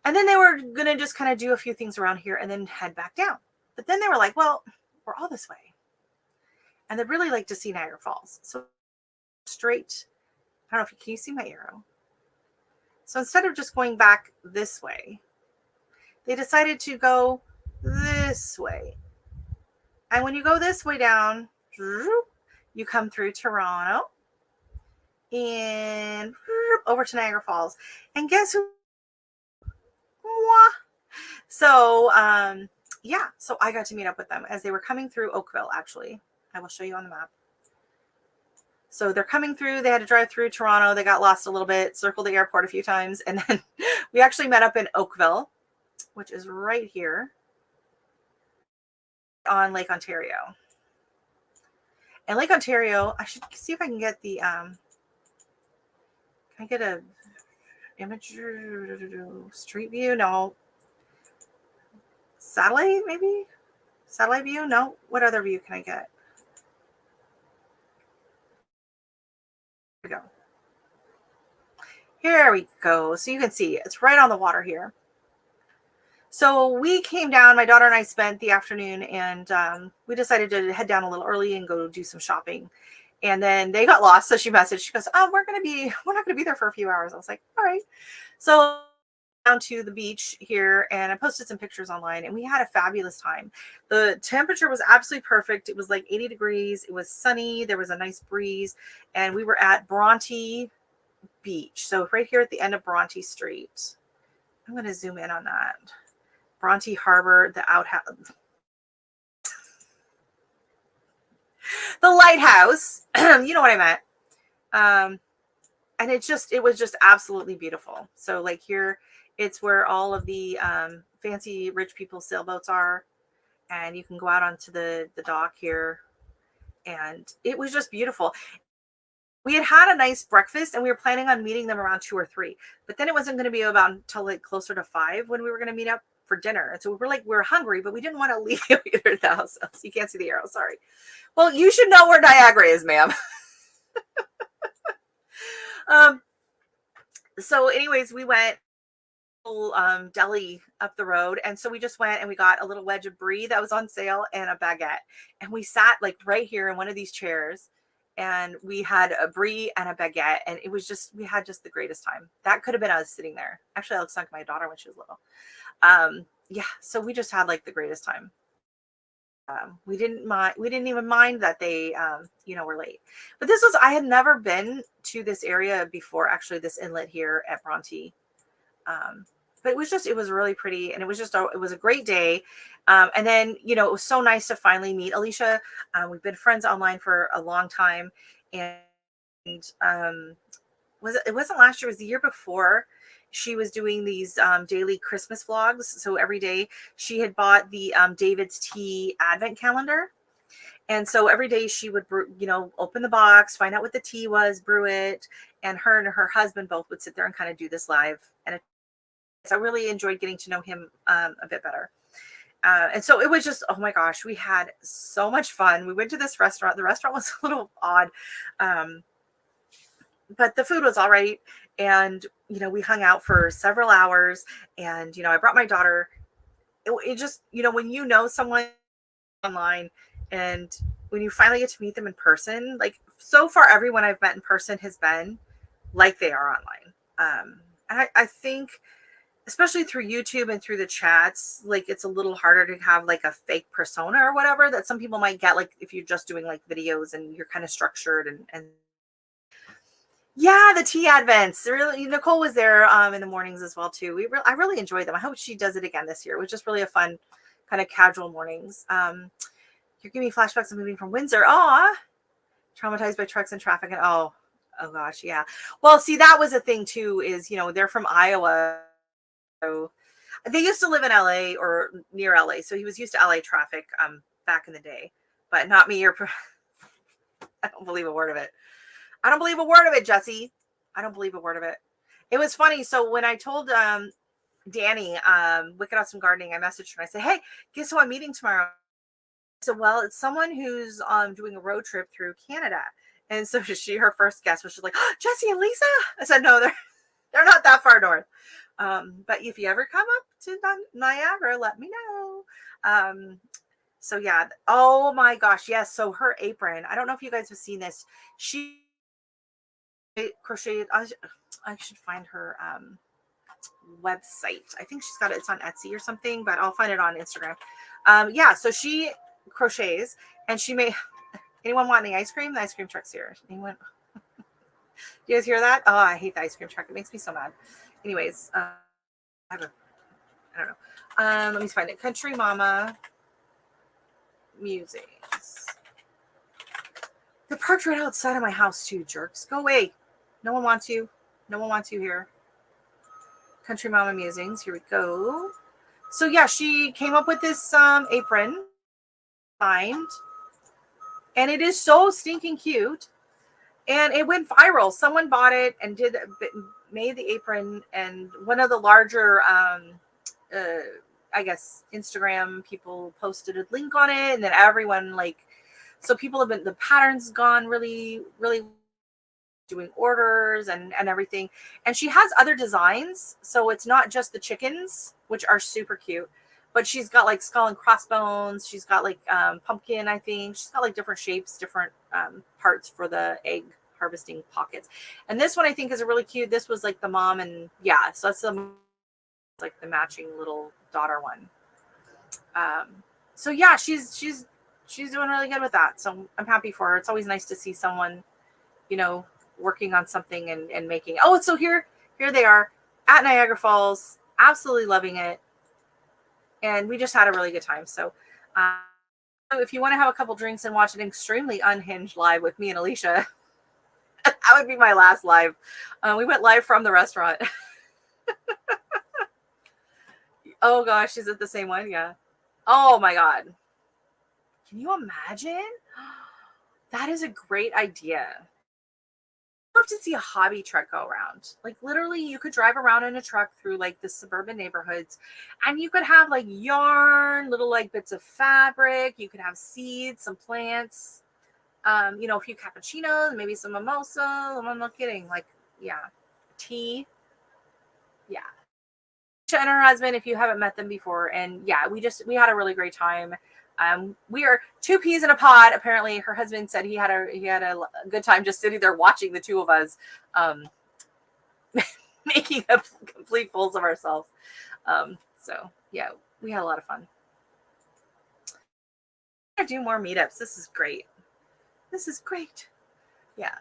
And then they were going to just kind of do a few things around here and then head back down. But then they were like, well, we're all this way. And they'd really like to see Niagara Falls. So straight, I don't know if you can you see my arrow? So instead of just going back this way, they decided to go this way. And when you go this way down, you come through Toronto and over to Niagara Falls. And guess who? So, yeah, so I got to meet up with them as they were coming through Oakville, actually. I will show you on the map. So they're coming through. They had to drive through Toronto. They got lost a little bit, circled the airport a few times. And then we actually met up in Oakville, which is right here on Lake Ontario. And Lake Ontario, I should see if I can get the, can I get a image, street view? No. Satellite, maybe? Satellite view? No. What other view can I get? Here we go. Here we go. So you can see it's right on the water here. So we came down, my daughter and I spent the afternoon, and we decided to head down a little early and go do some shopping. And then they got lost. So she messaged, she goes, oh, we're not going to be there for a few hours. I was like, all right. So down to the beach here, and I posted some pictures online, and we had a fabulous time. The temperature was absolutely perfect. It was like 80 degrees. It was sunny. There was a nice breeze, and we were at Bronte Beach. So right here at the end of Bronte Street. I'm going to zoom in on that. Bronte Harbor, the outhouse, the lighthouse. You know what I meant. And it was just absolutely beautiful. So like here, it's where all of the fancy rich people's sailboats are, and you can go out onto the dock here, and it was just beautiful. We had a nice breakfast, and we were planning on meeting them around 2 or 3, but then it wasn't going to be about until like closer to 5 when we were going to meet up for dinner. And so we were hungry, but we didn't want to leave either the house. So you can't see the arrow. Sorry. Well, you should know where Niagara is, ma'am. So anyways, we went deli up the road, and so we just went and we got a little wedge of brie that was on sale and a baguette, and we sat like right here in one of these chairs, and we had a brie and a baguette, and it was just, we had just the greatest time. That could have been us sitting there. Actually, I looked like my daughter when she was little. Yeah, so we just had like the greatest time. We didn't even mind that they were late. But I had never been to this area before, actually, this inlet here at Bronte. But it was really pretty, and it was a great day. And then, it was so nice to finally meet Alicia. We've been friends online for a long time, and it wasn't last year, it was the year before. She was doing these daily Christmas vlogs. So every day she had bought the David's Tea Advent calendar. And so every day she would, open the box, find out what the tea was, brew it. And her husband both would sit there and kind of do this live. And I really enjoyed getting to know him a bit better. And so it was just, oh my gosh, we had so much fun. We went to this restaurant. The restaurant was a little odd, um, but the food was all right. And, we hung out for several hours. And, I brought my daughter. It just, when someone online and when you finally get to meet them in person, like so far, everyone I've met in person has been like they are online. And I think especially through YouTube and through the chats, like it's a little harder to have like a fake persona or whatever that some people might get, like if you're just doing like videos and you're kind of structured and yeah, the tea advents. Really, Nicole was there in the mornings as well too. I really enjoyed them. I hope she does it again this year. It was just really a fun kind of casual mornings. You're giving me flashbacks of moving from Windsor. Aw, traumatized by trucks and traffic and oh gosh, yeah. Well, see, that was a thing too. Is they're from Iowa. So they used to live in LA or near LA, so he was used to LA traffic back in the day, but not me. I don't believe a word of it. I don't believe a word of it, Jesse. I don't believe a word of it. It was funny. So when I told Danny, Wicked Awesome Gardening, I messaged her and I said, "Hey, guess who I'm meeting tomorrow?" I said, "Well, it's someone who's doing a road trip through Canada." And so her first guess was, she's like, oh, "Jesse and Lisa." I said, "No, they're not that far north. But if you ever come up to Niagara, let me know." So yeah. Oh my gosh. Yes. So her apron, I don't know if you guys have seen this. She crocheted. I should find her website. I think she's got it. It's on Etsy or something, but I'll find it on Instagram. Yeah. So she crochets and she made, anyone want any ice cream? The ice cream truck's here. Anyone? You guys hear that? Oh, I hate the ice cream truck. It makes me so mad. Anyways, I don't know. Let me find it. Country Mama Musings. They're parked right outside of my house too, jerks. Go away. No one wants you. No one wants you here. Country Mama Musings. Here we go. So yeah, she came up with this apron. And it is so stinking cute. And it went viral. Someone bought it and made the apron. And one of the larger I guess Instagram people posted a link on it, and then everyone so people have been, the pattern's gone really, really doing orders and everything. And she has other designs, so it's not just the chickens, which are super cute, but she's got like skull and crossbones. She's got like pumpkin, I think. She's got like different shapes, different parts for the egg harvesting pockets. And this one I think is really cute. This was like the mom, and yeah, so that's like the matching little daughter one. So yeah, she's doing really good with that. So I'm happy for her. It's always nice to see someone, working on something and making. Oh, so here they are at Niagara Falls, absolutely loving it, and we just had a really good time. So if you want to have a couple drinks and watch an extremely unhinged live with me and Alicia, that would be my last live. We went live from the restaurant. Oh gosh, is it the same one? Yeah. Oh my God. Can you imagine? That is a great idea. I'd love to see a hobby truck go around. Like literally you could drive around in a truck through like the suburban neighborhoods, and you could have like yarn, little like bits of fabric. You could have seeds, some plants, a few cappuccinos, maybe some mimosa. I'm not kidding. Like, yeah, tea. Yeah. And her husband, if you haven't met them before, and yeah, we had a really great time. We are two peas in a pod. Apparently her husband said he had a good time just sitting there watching the two of us making a complete fools of ourselves. So yeah, we had a lot of fun. I do more meetups. This is great. Yeah.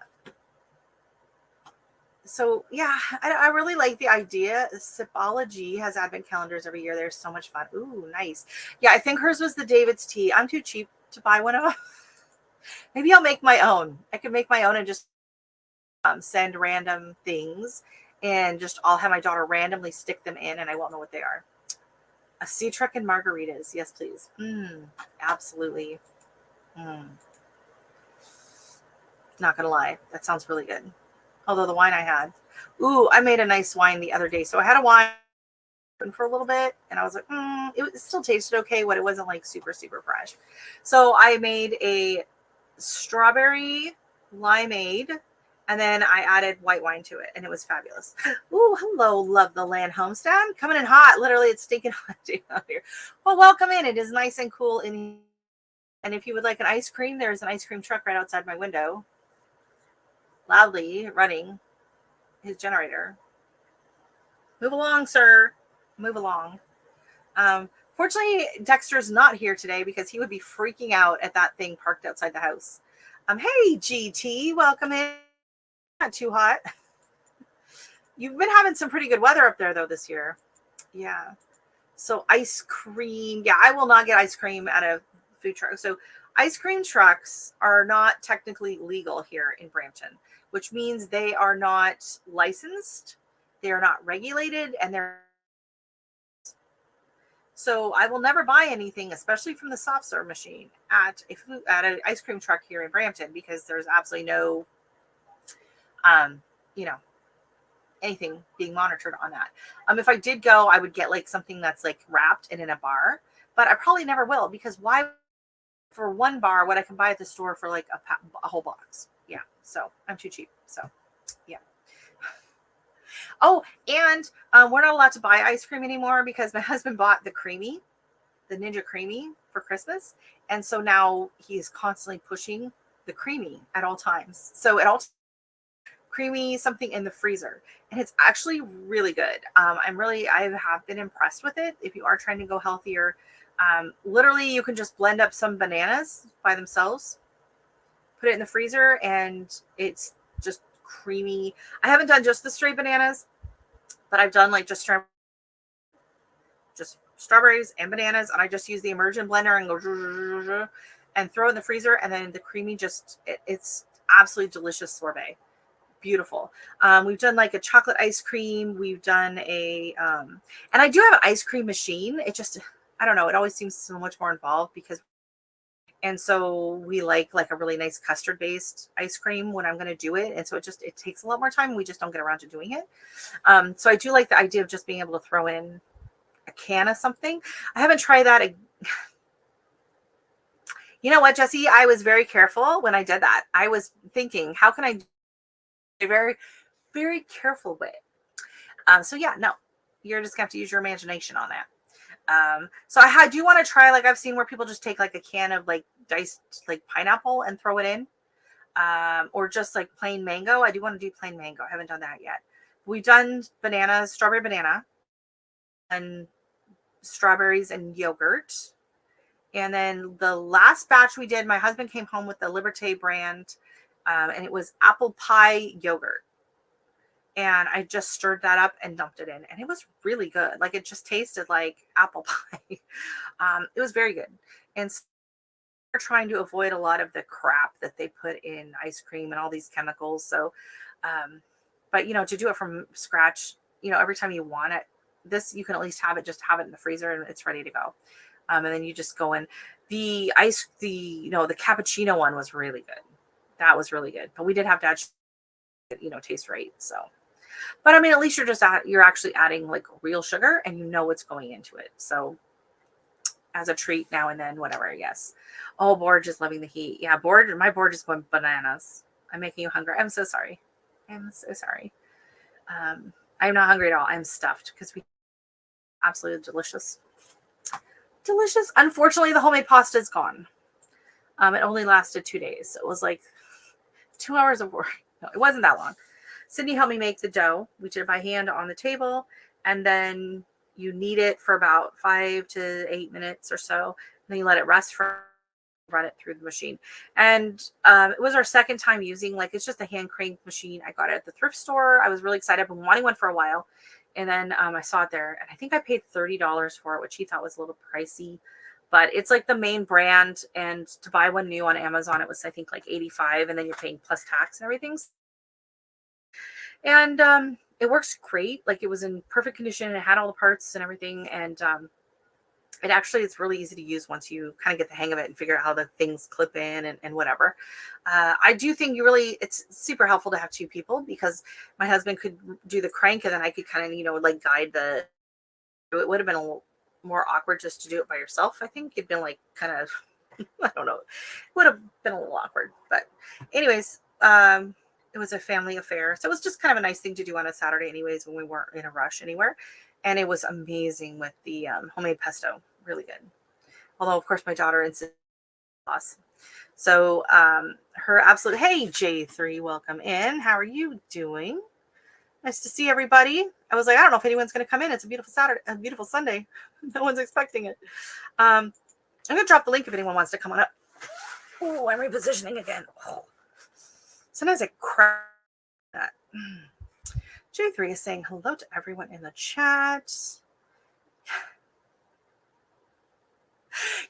So yeah, I really like the idea. Sipology has advent calendars every year. They're so much fun. Ooh, nice. Yeah, I think hers was the David's tea. I'm too cheap to buy one of them. Maybe I'll make my own. I could make my own and just send random things, and just I'll have my daughter randomly stick them in, and I won't know what they are. A sea truck and margaritas. Yes, please. Absolutely. Not gonna lie, that sounds really good. Although the wine I had, I made a nice wine the other day. So I had a wine for a little bit, and I was like, it still tasted okay, but it wasn't like super, super fresh. So I made a strawberry limeade, and then I added white wine to it, and it was fabulous. Ooh, hello, love the land homestead. Coming in hot. Literally, it's stinking hot out here. Well, welcome in. It is nice and cool in here. And if you would like an ice cream, there's an ice cream truck right outside my window, loudly running his generator. Move along, sir. Move along. Fortunately, Dexter's not here today because he would be freaking out at that thing parked outside the house. Hey, GT, welcome in. Not too hot. You've been having some pretty good weather up there, though, this year. Yeah. So ice cream. Yeah, I will not get ice cream at a food truck. So ice cream trucks are not technically legal here in Brampton, which means they are not licensed, they are not regulated, and so I will never buy anything, especially from the soft serve machine at an ice cream truck here in Brampton, because there's absolutely no, you know, anything being monitored on that. If I did go, I would get like something that's like wrapped and in a bar, but I probably never will, because why for one bar what I can buy at the store for like a whole box? Yeah, so I'm too cheap. So yeah. Oh, and we're not allowed to buy ice cream anymore because my husband bought the Ninja Creamy for Christmas, and so now he's constantly pushing the Creamy at all times. So at all Creamy something in the freezer, and it's actually really good. I have been impressed with it. If you are trying to go healthier, literally you can just blend up some bananas by themselves, put it in the freezer, and it's just creamy. I haven't done just the straight bananas, but I've done like just strawberries and bananas, and I just use the immersion blender and go and throw it in the freezer, and then the creamy it's absolutely delicious sorbet. Beautiful. We've done like a chocolate ice cream. We've done and I do have an ice cream machine. It just, I don't know, it always seems so much more involved and so we like a really nice custard based ice cream when I'm going to do it. And so it takes a lot more time. We just don't get around to doing it. So I do like the idea of just being able to throw in a can of something. I haven't tried that. You know what, Jesse? I was very careful when I did that. I was thinking, how can I be very, very careful with? So yeah, no, you're just gonna have to use your imagination on that. So I do want to try, like I've seen where people just take like a can of like diced like pineapple and throw it in, or just like plain mango. I do want to do plain mango. I haven't done that yet. We've done strawberry banana, and strawberries and yogurt. And then the last batch we did, my husband came home with the Liberté brand, and it was apple pie yogurt. And I just stirred that up and dumped it in, and it was really good. Like it just tasted like apple pie. It was very good. And so we're trying to avoid a lot of the crap that they put in ice cream and all these chemicals. So, but to do it from scratch, every time you want it, you can at least have it in the freezer and it's ready to go. And then you just go in. The cappuccino one was really good. That was really good. But we did have to add, taste right. So, but I mean, at least you're actually adding like real sugar, and what's going into it. So, as a treat now and then, whatever, I guess. Oh, Borge is loving the heat. Yeah, my Borge is going bananas. I'm making you hungry. I'm so sorry. I'm so sorry. I'm not hungry at all. I'm stuffed because we absolutely delicious. Delicious. Unfortunately, the homemade pasta is gone. It only lasted 2 days. So it was like 2 hours of work. No, it wasn't that long. Sydney helped me make the dough. We did it by hand on the table, and then you knead it for about 5 to 8 minutes or so. And then you let it rest run it through the machine. And it was our second time using, it's just a hand cranked machine. I got it at the thrift store. I was really excited. I've been wanting one for a while. And then I saw it there, and I think I paid $30 for it, which he thought was a little pricey. But it's like the main brand, and to buy one new on Amazon, it was I think like $85, and then you're paying plus tax and everything. And it works great. Like it was in perfect condition, and it had all the parts and everything. And it's really easy to use once you kind of get the hang of it and figure out how the things clip in and whatever. I do think it's super helpful to have two people, because my husband could do the crank, and then I could kind of, guide the It would have been a little more awkward just to do it by yourself. I think it'd been like kind of, I don't know, it would have been a little awkward. But anyways, it was a family affair. So it was just kind of a nice thing to do on a Saturday anyways, when we weren't in a rush anywhere. And it was amazing with the homemade pesto. Really good. Although, of course, my daughter insisted on sauce. So her absolute, hey, J3, welcome in. How are you doing? Nice to see everybody. I was like, I don't know if anyone's going to come in. It's a beautiful Saturday, a beautiful Sunday. No one's expecting it. I'm going to drop the link if anyone wants to come on up. Oh, I'm repositioning again. Oh. Sometimes I crack that. J3 is saying hello to everyone in the chat.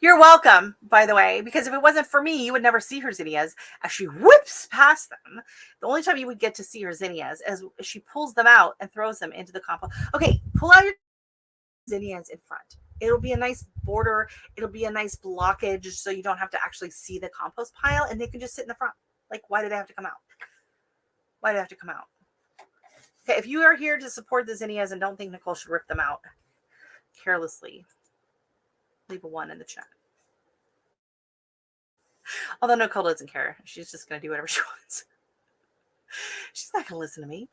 You're welcome, by the way, because if it wasn't for me, you would never see her zinnias as she whips past them. The only time you would get to see her zinnias is she pulls them out and throws them into the compost. Okay, pull out your zinnias in front. It'll be a nice border. It'll be a nice blockage so you don't have to actually see the compost pile, and they can just sit in the front. Like, why do they have to come out? Why do they have to come out? Okay, if you are here to support the zinnias and don't think Nicole should rip them out carelessly, leave a 1 in the chat. Although Nicole doesn't care. She's just going to do whatever she wants. She's not going to listen to me.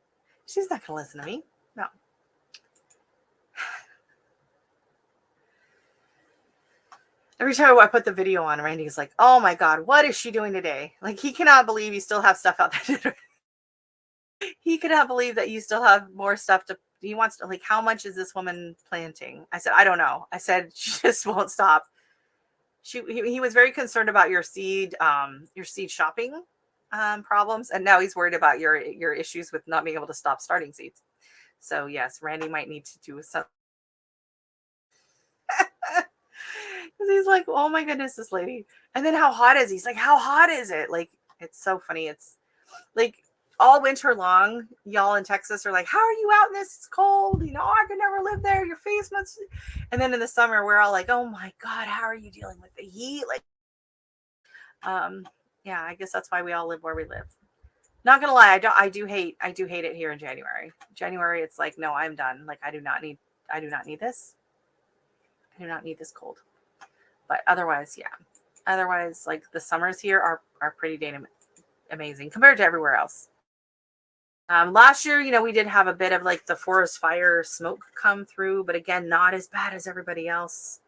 She's not going to listen to me. No. Every time I put the video on, Randy's like, oh my God, what is she doing today? Like, he cannot believe you still have stuff out there. He cannot believe that you still have more stuff to, he wants to, like, how much is this woman planting? I said, I don't know. I said, she just won't stop. He was very concerned about your seed shopping problems. And now he's worried about your issues with not being able to stop starting seeds. So yes, Randy might need to do some. Because he's like, oh my goodness, this lady. And then how hot is he? He's like, how hot is it? Like, it's so funny. It's like all winter long, y'all in Texas are like, how are you out in this cold? You know, I could never live there. Your face must. And then in the summer, we're all like, oh my God, how are you dealing with the heat? Like, yeah, I guess that's why we all live where we live. Not gonna lie, I do hate it here in January. January, it's like, no, I'm done. Like, I do not need this. I do not need this cold. But otherwise, yeah. Otherwise, like, the summers here are pretty damn amazing compared to everywhere else. Last year, you know, we did have a bit of like the forest fire smoke come through, but again, not as bad as everybody else.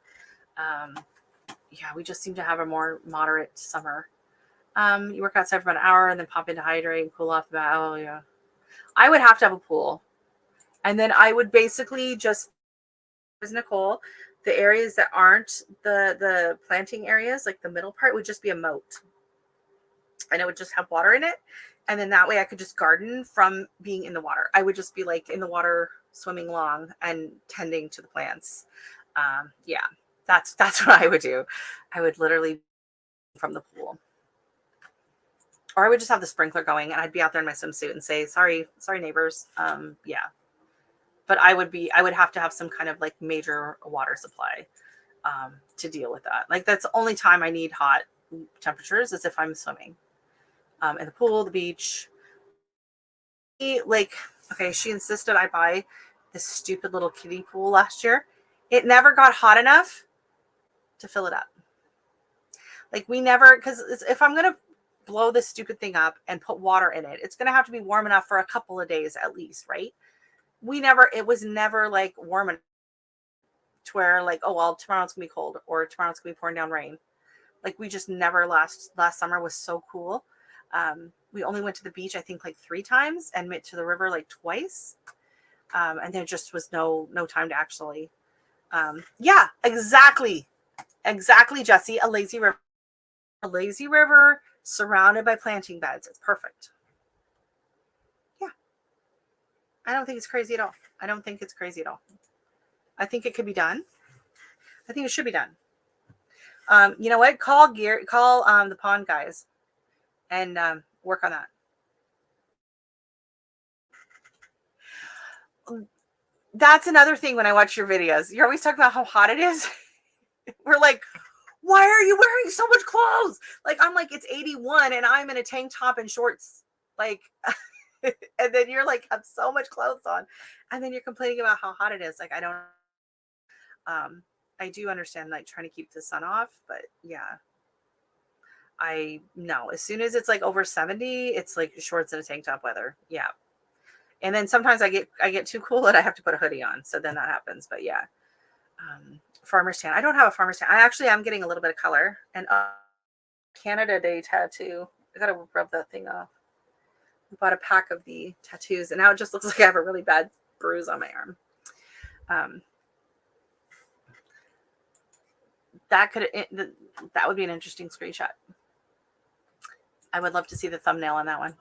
Yeah, we just seem to have a more moderate summer. You work outside for about an hour and then pop in to hydrate and cool off the bat. Oh yeah. I would have to have a pool. And then I would basically just, as Nicole, the areas that aren't the planting areas, like the middle part, would just be a moat. And it would just have water in it. And then that way I could just garden from being in the water. I would just be like in the water, swimming along and tending to the plants. Yeah, that's what I would do. I would literally from the pool. Or I would just have the sprinkler going and I'd be out there in my swimsuit and say, sorry, neighbors. Yeah. But I would have to have some kind of like major water supply to deal with that. Like, that's the only time I need hot temperatures is if I'm swimming. In the pool, the beach. Like, okay, she insisted I buy this stupid little kiddie pool last year. It never got hot enough to fill it up. Like, we never, because if I'm going to blow this stupid thing up and put water in it, it's going to have to be warm enough for a couple of days at least, right? It was never like warm enough to where like, oh, well, tomorrow's going to be cold or tomorrow's going to be pouring down rain. Like, we just never, last summer was so cool. We only went to the beach, I think, like 3 times and went to the river like twice. And there just was no time to actually. Yeah, exactly, Jesse. A lazy river surrounded by planting beds. It's perfect. Yeah. I don't think it's crazy at all. I think it could be done. I think it should be done. You know what? Call the pond guys and work on that. That's another thing when I watch your videos. You're always talking about how hot it is. We're like, why are you wearing so much clothes? Like, I'm like, it's 81 and I'm in a tank top and shorts. Like, and then you're like, have so much clothes on. And then you're complaining about how hot it is. Like, I don't I do understand like trying to keep the sun off, but yeah, I no. As soon as it's like over 70, it's like shorts and a tank top weather. Yeah. And then sometimes I get too cool that I have to put a hoodie on. So then that happens. But yeah. Farmer's tan. I don't have a farmer's tan. I actually am getting a little bit of color. And Canada Day tattoo. I gotta rub that thing off. I bought a pack of the tattoos, and now it just looks like I have a really bad bruise on my arm. That would be an interesting screenshot. I would love to see the thumbnail on that one.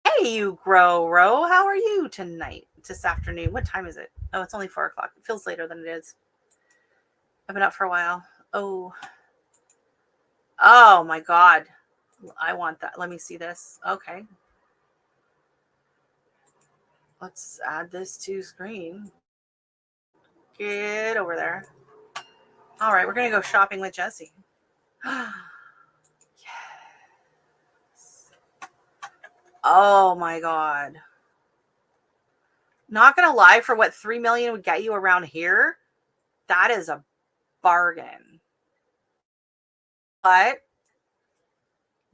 Hey, you grow row. How are you tonight? This afternoon. What time is it? Oh, it's only 4 o'clock. It feels later than it is. I've been up for a while. Oh my God. I want that. Let me see this. Okay. Let's add this to screen. Get over there. All right, we're going to go shopping with Jessie. Yes. Oh my God. Not going to lie, for what 3 million would get you around here, that is a bargain. But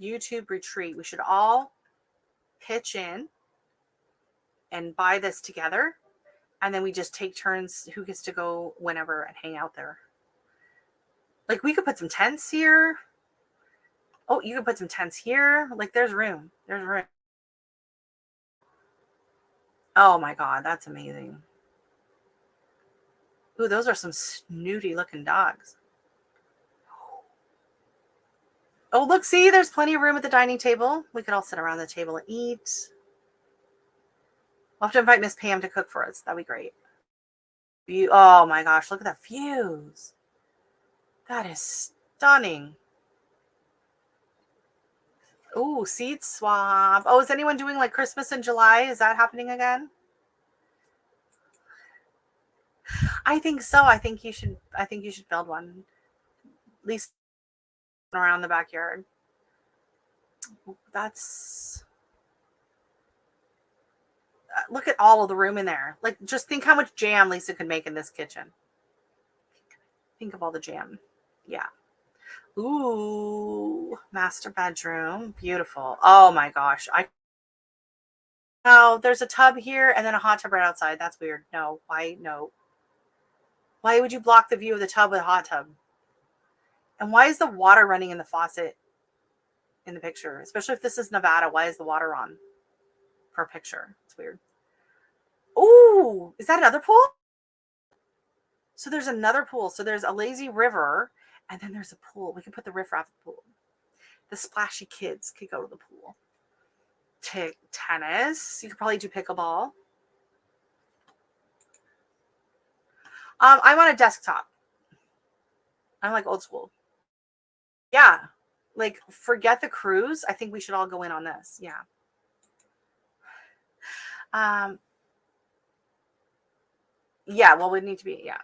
YouTube retreat, we should all pitch in and buy this together. And then we just take turns who gets to go whenever and hang out there. Like we could put some tents here. Oh, you could put some tents here. Like there's room. There's room. Oh my God, that's amazing. Ooh, those are some snooty looking dogs. Oh, look, see, there's plenty of room at the dining table. We could all sit around the table and eat. We'll have to invite Miss Pam to cook for us. That'd be great. Oh my gosh, look at the views. That is stunning. Ooh, seat swap. Oh, is anyone doing like Christmas in July? Is that happening again? I think so. I think you should build one. At least around the backyard. That's look at all of the room in there. Like just think how much jam Lisa could make in this kitchen. Think of all the jam. Yeah. Ooh, master bedroom. Beautiful. Oh my gosh. Oh, there's a tub here and then a hot tub right outside. That's weird. No. Why? No. Why would you block the view of the tub with a hot tub? And why is the water running in the faucet in the picture? Especially if this is Nevada, why is the water on for a picture? It's weird. Ooh, is that another pool? So there's another pool. So there's a lazy river and then there's a pool. We can put the riffraff in the pool. The splashy kids could go to the pool. Tennis. You could probably do pickleball. I want a desktop. I'm like old school. Yeah. Like forget the cruise. I think we should all go in on this. Yeah. Yeah, well, we need to be, yeah.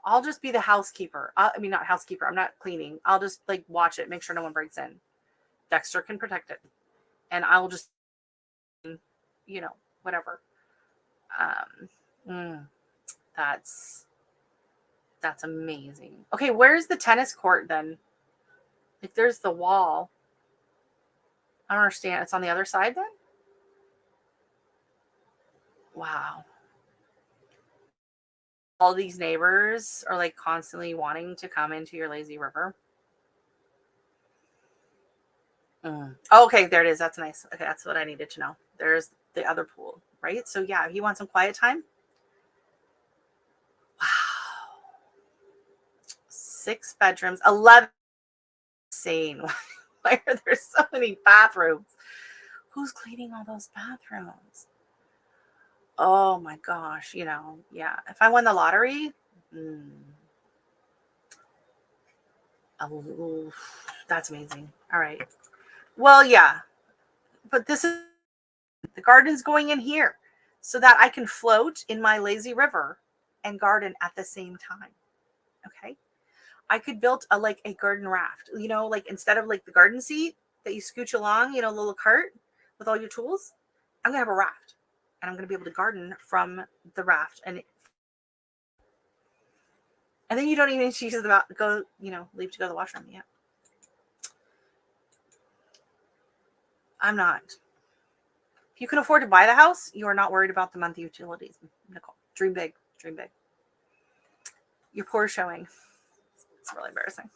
I'll just be the housekeeper. I mean, not housekeeper. I'm not cleaning. I'll just like watch it, make sure no one breaks in. Dexter can protect it. And I'll just, whatever. That's amazing. Okay, where's the tennis court then? If there's the wall. I don't understand. It's on the other side then? Wow. All these neighbors are like constantly wanting to come into your lazy river. Oh, okay, there it is. That's nice. Okay, that's what I needed to know. There's the other pool, right? So yeah, if you want some quiet time. Wow. 6 bedrooms, 11. Insane. Why are there so many bathrooms? Who's cleaning all those bathrooms? Oh my gosh, yeah. If I won the lottery, that's amazing. All right. Well, yeah. But the garden's going in here so that I can float in my lazy river and garden at the same time. Okay. I could build a garden raft, like instead of like the garden seat that you scooch along, a little cart with all your tools, I'm going to have a raft and I'm going to be able to garden from the raft. And And then you don't even use the go, leave to go to the washroom. Yeah. I'm not. If you can afford to buy the house, you are not worried about the monthly utilities, Nicole. Dream big. Dream big. Your poor showing. It's really embarrassing.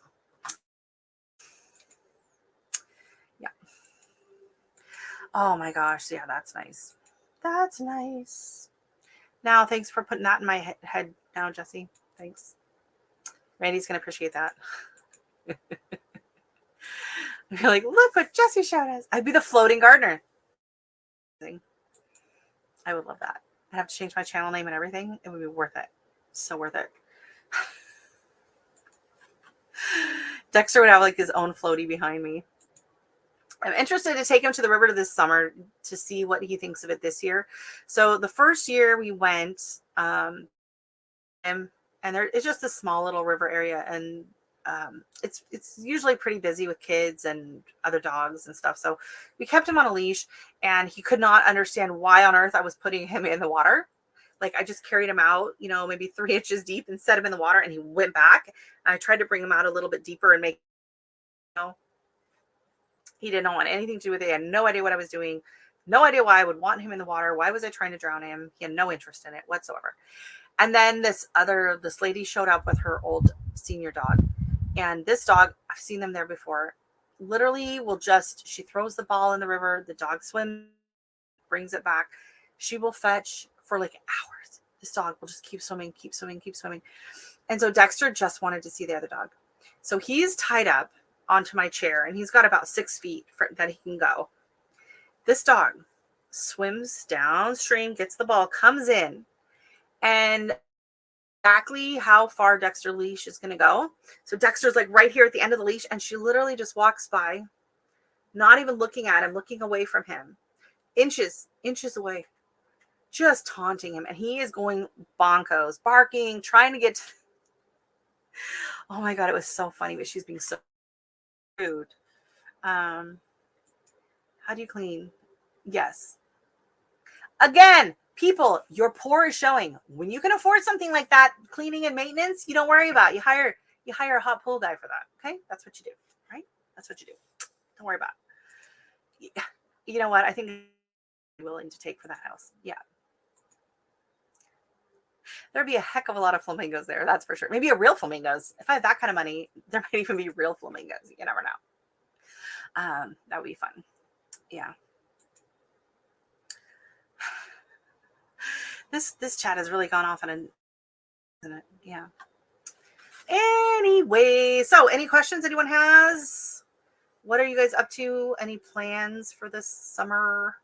Yeah. Oh my gosh. Yeah, that's nice. That's nice. Now, thanks for putting that in my head now, Jesse. Thanks. Randy's going to appreciate that. You're like, look what Jesse showed us. I'd be the floating gardener. I would love that. I'd have to change my channel name and everything. It would be worth it. So worth it. Dexter would have like his own floaty behind me. I'm interested to take him to the river this summer to see what he thinks of it this year. So the first year we went, and it's just a small little river area, and it's usually pretty busy with kids and other dogs and stuff. So we kept him on a leash, and he could not understand why on earth I was putting him in the water. Like I just carried him out, maybe 3 inches deep and set him in the water, and he went back. I tried to bring him out a little bit deeper and make, he did not want anything to do with it. He had no idea what I was doing. No idea why I would want him in the water. Why was I trying to drown him? He had no interest in it whatsoever. And then this lady showed up with her old senior dog. And this dog, I've seen them there before, literally she throws the ball in the river. The dog swims, brings it back. She will fetch for like hours. This dog will just keep swimming, keep swimming, keep swimming. And so Dexter just wanted to see the other dog. So he's tied up onto my chair, and he's got about 6 feet that he can go. This dog swims downstream, gets the ball, comes in, and exactly how far Dexter's leash is going to go. So Dexter's like right here at the end of the leash, and she literally just walks by, not even looking at him, looking away from him, inches away, just taunting him. And he is going bonkos, barking, trying to get to... Oh my God, it was so funny, but she's being so rude. How do you clean? Yes. Again, people, your pour is showing. When you can afford something like that, cleaning and maintenance, you don't worry about it. You hire a hot pool guy for that. Okay? That's what you do, right? That's what you do. Don't worry about it. You know what? I think I'm willing to take for that house. Yeah. There'd be a heck of a lot of flamingos there. That's for sure. Maybe a real flamingos. If I had that kind of money, there might even be real flamingos. You never know. That would be fun. Yeah. This chat has really gone off on isn't it? Yeah. Anyway, so any questions anyone has? What are you guys up to? Any plans for this summer?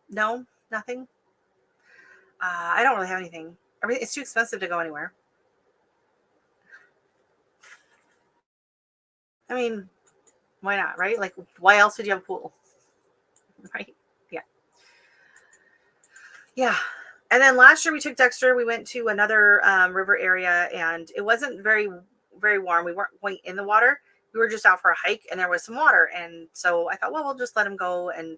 No, nothing. I don't really have anything. It's too expensive to go anywhere. I mean, why not, right? Like, why else would you have a pool? Right? Yeah. Yeah. And then last year we took Dexter. We went to another river area, and it wasn't very, very warm. We weren't going in the water. We were just out for a hike, and there was some water. And so I thought, well, we'll just let him go and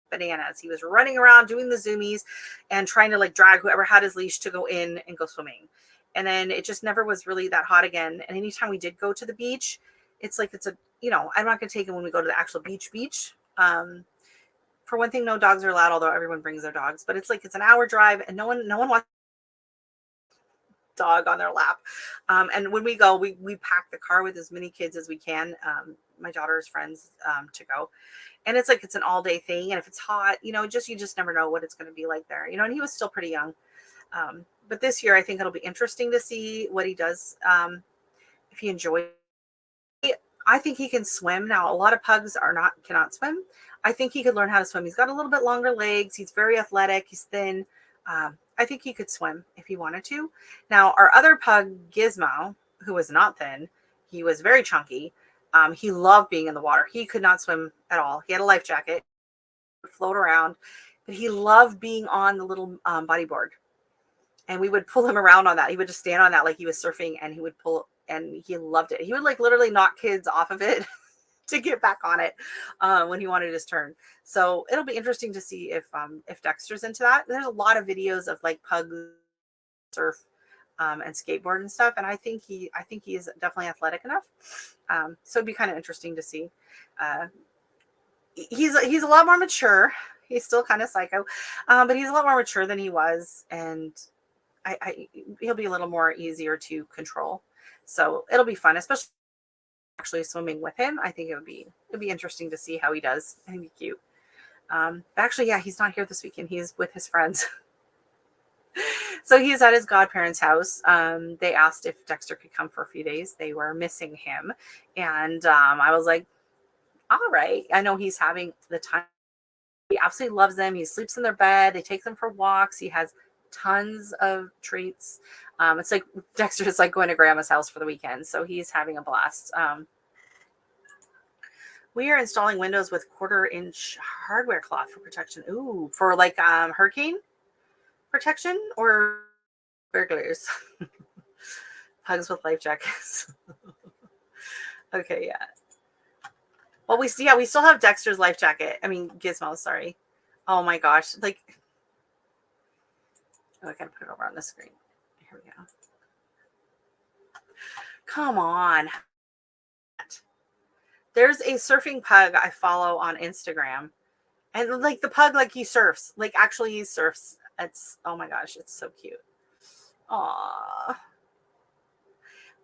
bananas. He was running around doing the zoomies and trying to like drag whoever had his leash to go in and go swimming. And then it just never was really that hot again. And anytime we did go to the beach, it's like, I'm not going to take him when we go to the actual beach. For one thing, no dogs are allowed, although everyone brings their dogs, but it's an hour drive, and no one wants dog on their lap. And when we go, we pack the car with as many kids as we can. My daughter's friends to go. And it's an all day thing. And if it's hot, you just never know what it's going to be like there, and he was still pretty young. But this year, I think it'll be interesting to see what he does. If he enjoys it. I think he can swim. Now, a lot of pugs cannot swim. I think he could learn how to swim. He's got a little bit longer legs. He's very athletic. He's thin. I think he could swim if he wanted to. Now, our other pug, Gizmo, who was not thin, he was very chunky. He loved being in the water. He could not swim at all. He had a life jacket, float around, but he loved being on the little bodyboard. And we would pull him around on that. He would just stand on that like he was surfing, and he would pull, and he loved it. He would literally knock kids off of it to get back on it when he wanted his turn. So it'll be interesting to see if Dexter's into that. There's a lot of videos of like pugs surf and skateboard and stuff. And I think he is definitely athletic enough. So it'd be kind of interesting to see. Uh, he's a lot more mature. He's still kind of psycho, but he's a lot more mature than he was, and he'll be a little more easier to control. So it'll be fun, especially actually swimming with him. I think it'd be interesting to see how he does. And he'd be cute. But actually, yeah, he's not here this weekend. He's with his friends. So he's at his godparents' house. They asked if Dexter could come for a few days. They were missing him, and I was like, all right. I know he's having the time. He absolutely loves them. He sleeps in their bed. They take them for walks. He has tons of treats. It's like Dexter is like going to grandma's house for the weekend. So he's having a blast. We are installing windows with 1/4 inch hardware cloth for protection. Ooh, for like hurricane protection or burglars. Hugs with life jackets. Okay, yeah. Well, we still have Dexter's life jacket. I mean, Gizmo, sorry. Oh my gosh. Like, oh, I gotta put it over on the screen. Here we go. Come on. There's a surfing pug I follow on Instagram. And like the pug, like he surfs. Like actually he surfs. It's oh my gosh, it's so cute. Aw.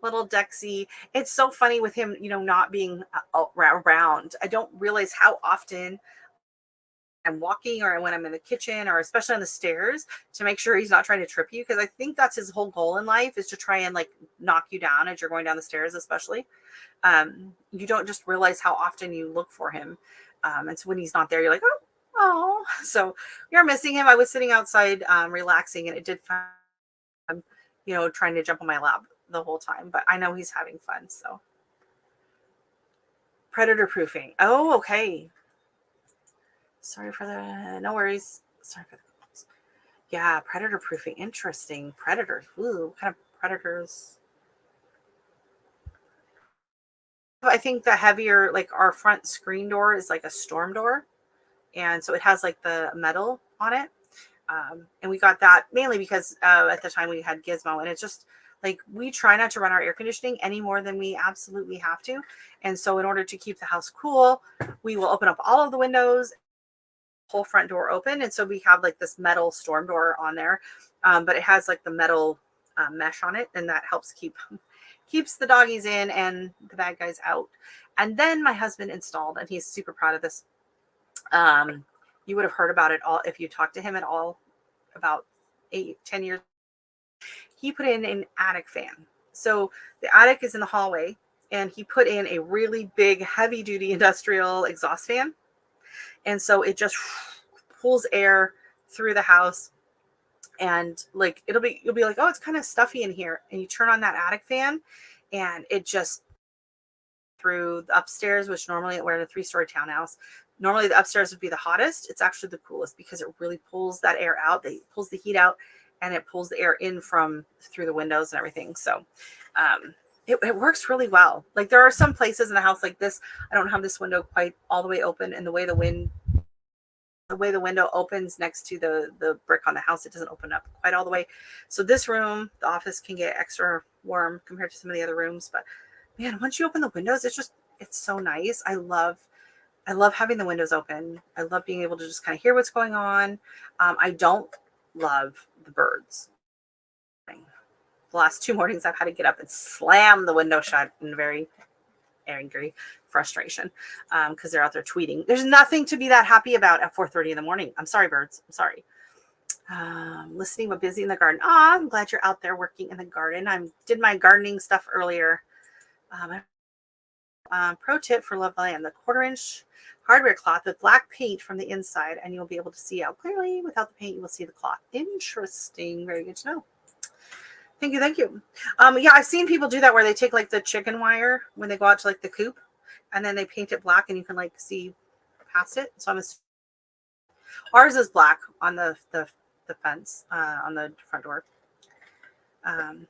Little Dexy. It's so funny with him, not being around. I don't realize how often I'm walking or when I'm in the kitchen or especially on the stairs to make sure he's not trying to trip you. Because I think that's his whole goal in life is to try and like knock you down as you're going down the stairs, especially. You don't just realize how often you look for him. And so when he's not there, you're like, oh. So you're missing him. I was sitting outside relaxing and it did fun, trying to jump on my lap the whole time, but I know he's having fun. So predator proofing. Oh, okay. Sorry for the, no worries. Sorry for the, yeah, predator proofing. Interesting. Predators. Ooh, what kind of predators? I think the heavier, like our front screen door is like a storm door. And so it has like the metal on it. And we got that mainly because at the time we had Gizmo, and it's just like we try not to run our air conditioning any more than we absolutely have to. And so in order to keep the house cool, we will open up all of the windows, whole front door open. And so we have like this metal storm door on there, but it has like the metal mesh on it, and that helps keeps the doggies in and the bad guys out. And then my husband installed, and he's super proud of this. You would have heard about it all if you talked to him at all about 8-10 years. He put in an attic fan. So the attic is in the hallway, and he put in a really big heavy duty industrial exhaust fan. And so it just pulls air through the house, and like you'll be like, oh, it's kind of stuffy in here, and you turn on that attic fan and it just through the upstairs, which normally we're in a 3-story townhouse. Normally the upstairs would be the hottest. It's actually the coolest because it really pulls that air out. It pulls the heat out, and it pulls the air in from through the windows and everything. So it works really well. Like there are some places in the house like this, I don't have this window quite all the way open, and the way the window opens next to the brick on the house, it doesn't open up quite all the way. So this room, the office, can get extra warm compared to some of the other rooms. But man, once you open the windows, it's so nice. I love having the windows open. I love being able to just kind of hear what's going on. I don't love the birds. The last 2 mornings I've had to get up and slam the window shut in very angry frustration because they're out there tweeting. There's nothing to be that happy about at 4:30 in the morning. I'm sorry, birds. I'm sorry. Listening but busy in the garden. I'm glad you're out there working in the garden. I did my gardening stuff earlier. Pro tip for Love Land: the 1/4 inch hardware cloth with black paint from the inside, and you'll be able to see out clearly. Without the paint, you will see the cloth. Interesting. Very good to know. Thank you. Thank you. Yeah, I've seen people do that where they take like the chicken wire when they go out to like the coop, and then they paint it black, and you can like see past it. So ours is black on the fence on the front door.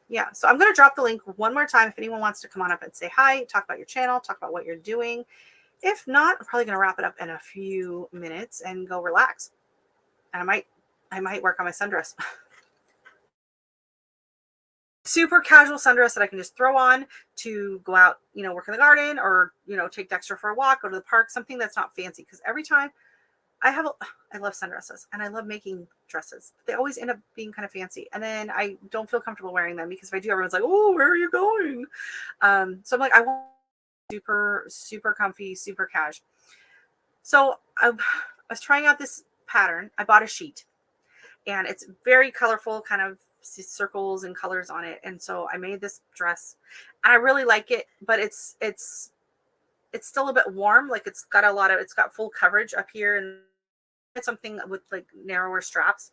Yeah, so I'm going to drop the link one more time if anyone wants to come on up and say hi, talk about your channel, talk about what you're doing. If not, I'm probably going to wrap it up in a few minutes and go relax. And I might work on my sundress. super casual sundress that I can just throw on to go out, work in the garden, or, take Dexter for a walk, go to the park, something that's not fancy. Because every time I love sundresses and I love making dresses. They always end up being kind of fancy. And then I don't feel comfortable wearing them because if I do, everyone's like, oh, where are you going? So I'm like, I want super, super comfy, super cash. So I was trying out this pattern. I bought a sheet and it's very colorful, kind of circles and colors on it. And so I made this dress and I really like it, but it's still a bit warm. Like it's got full coverage up here and it's something with like narrower straps.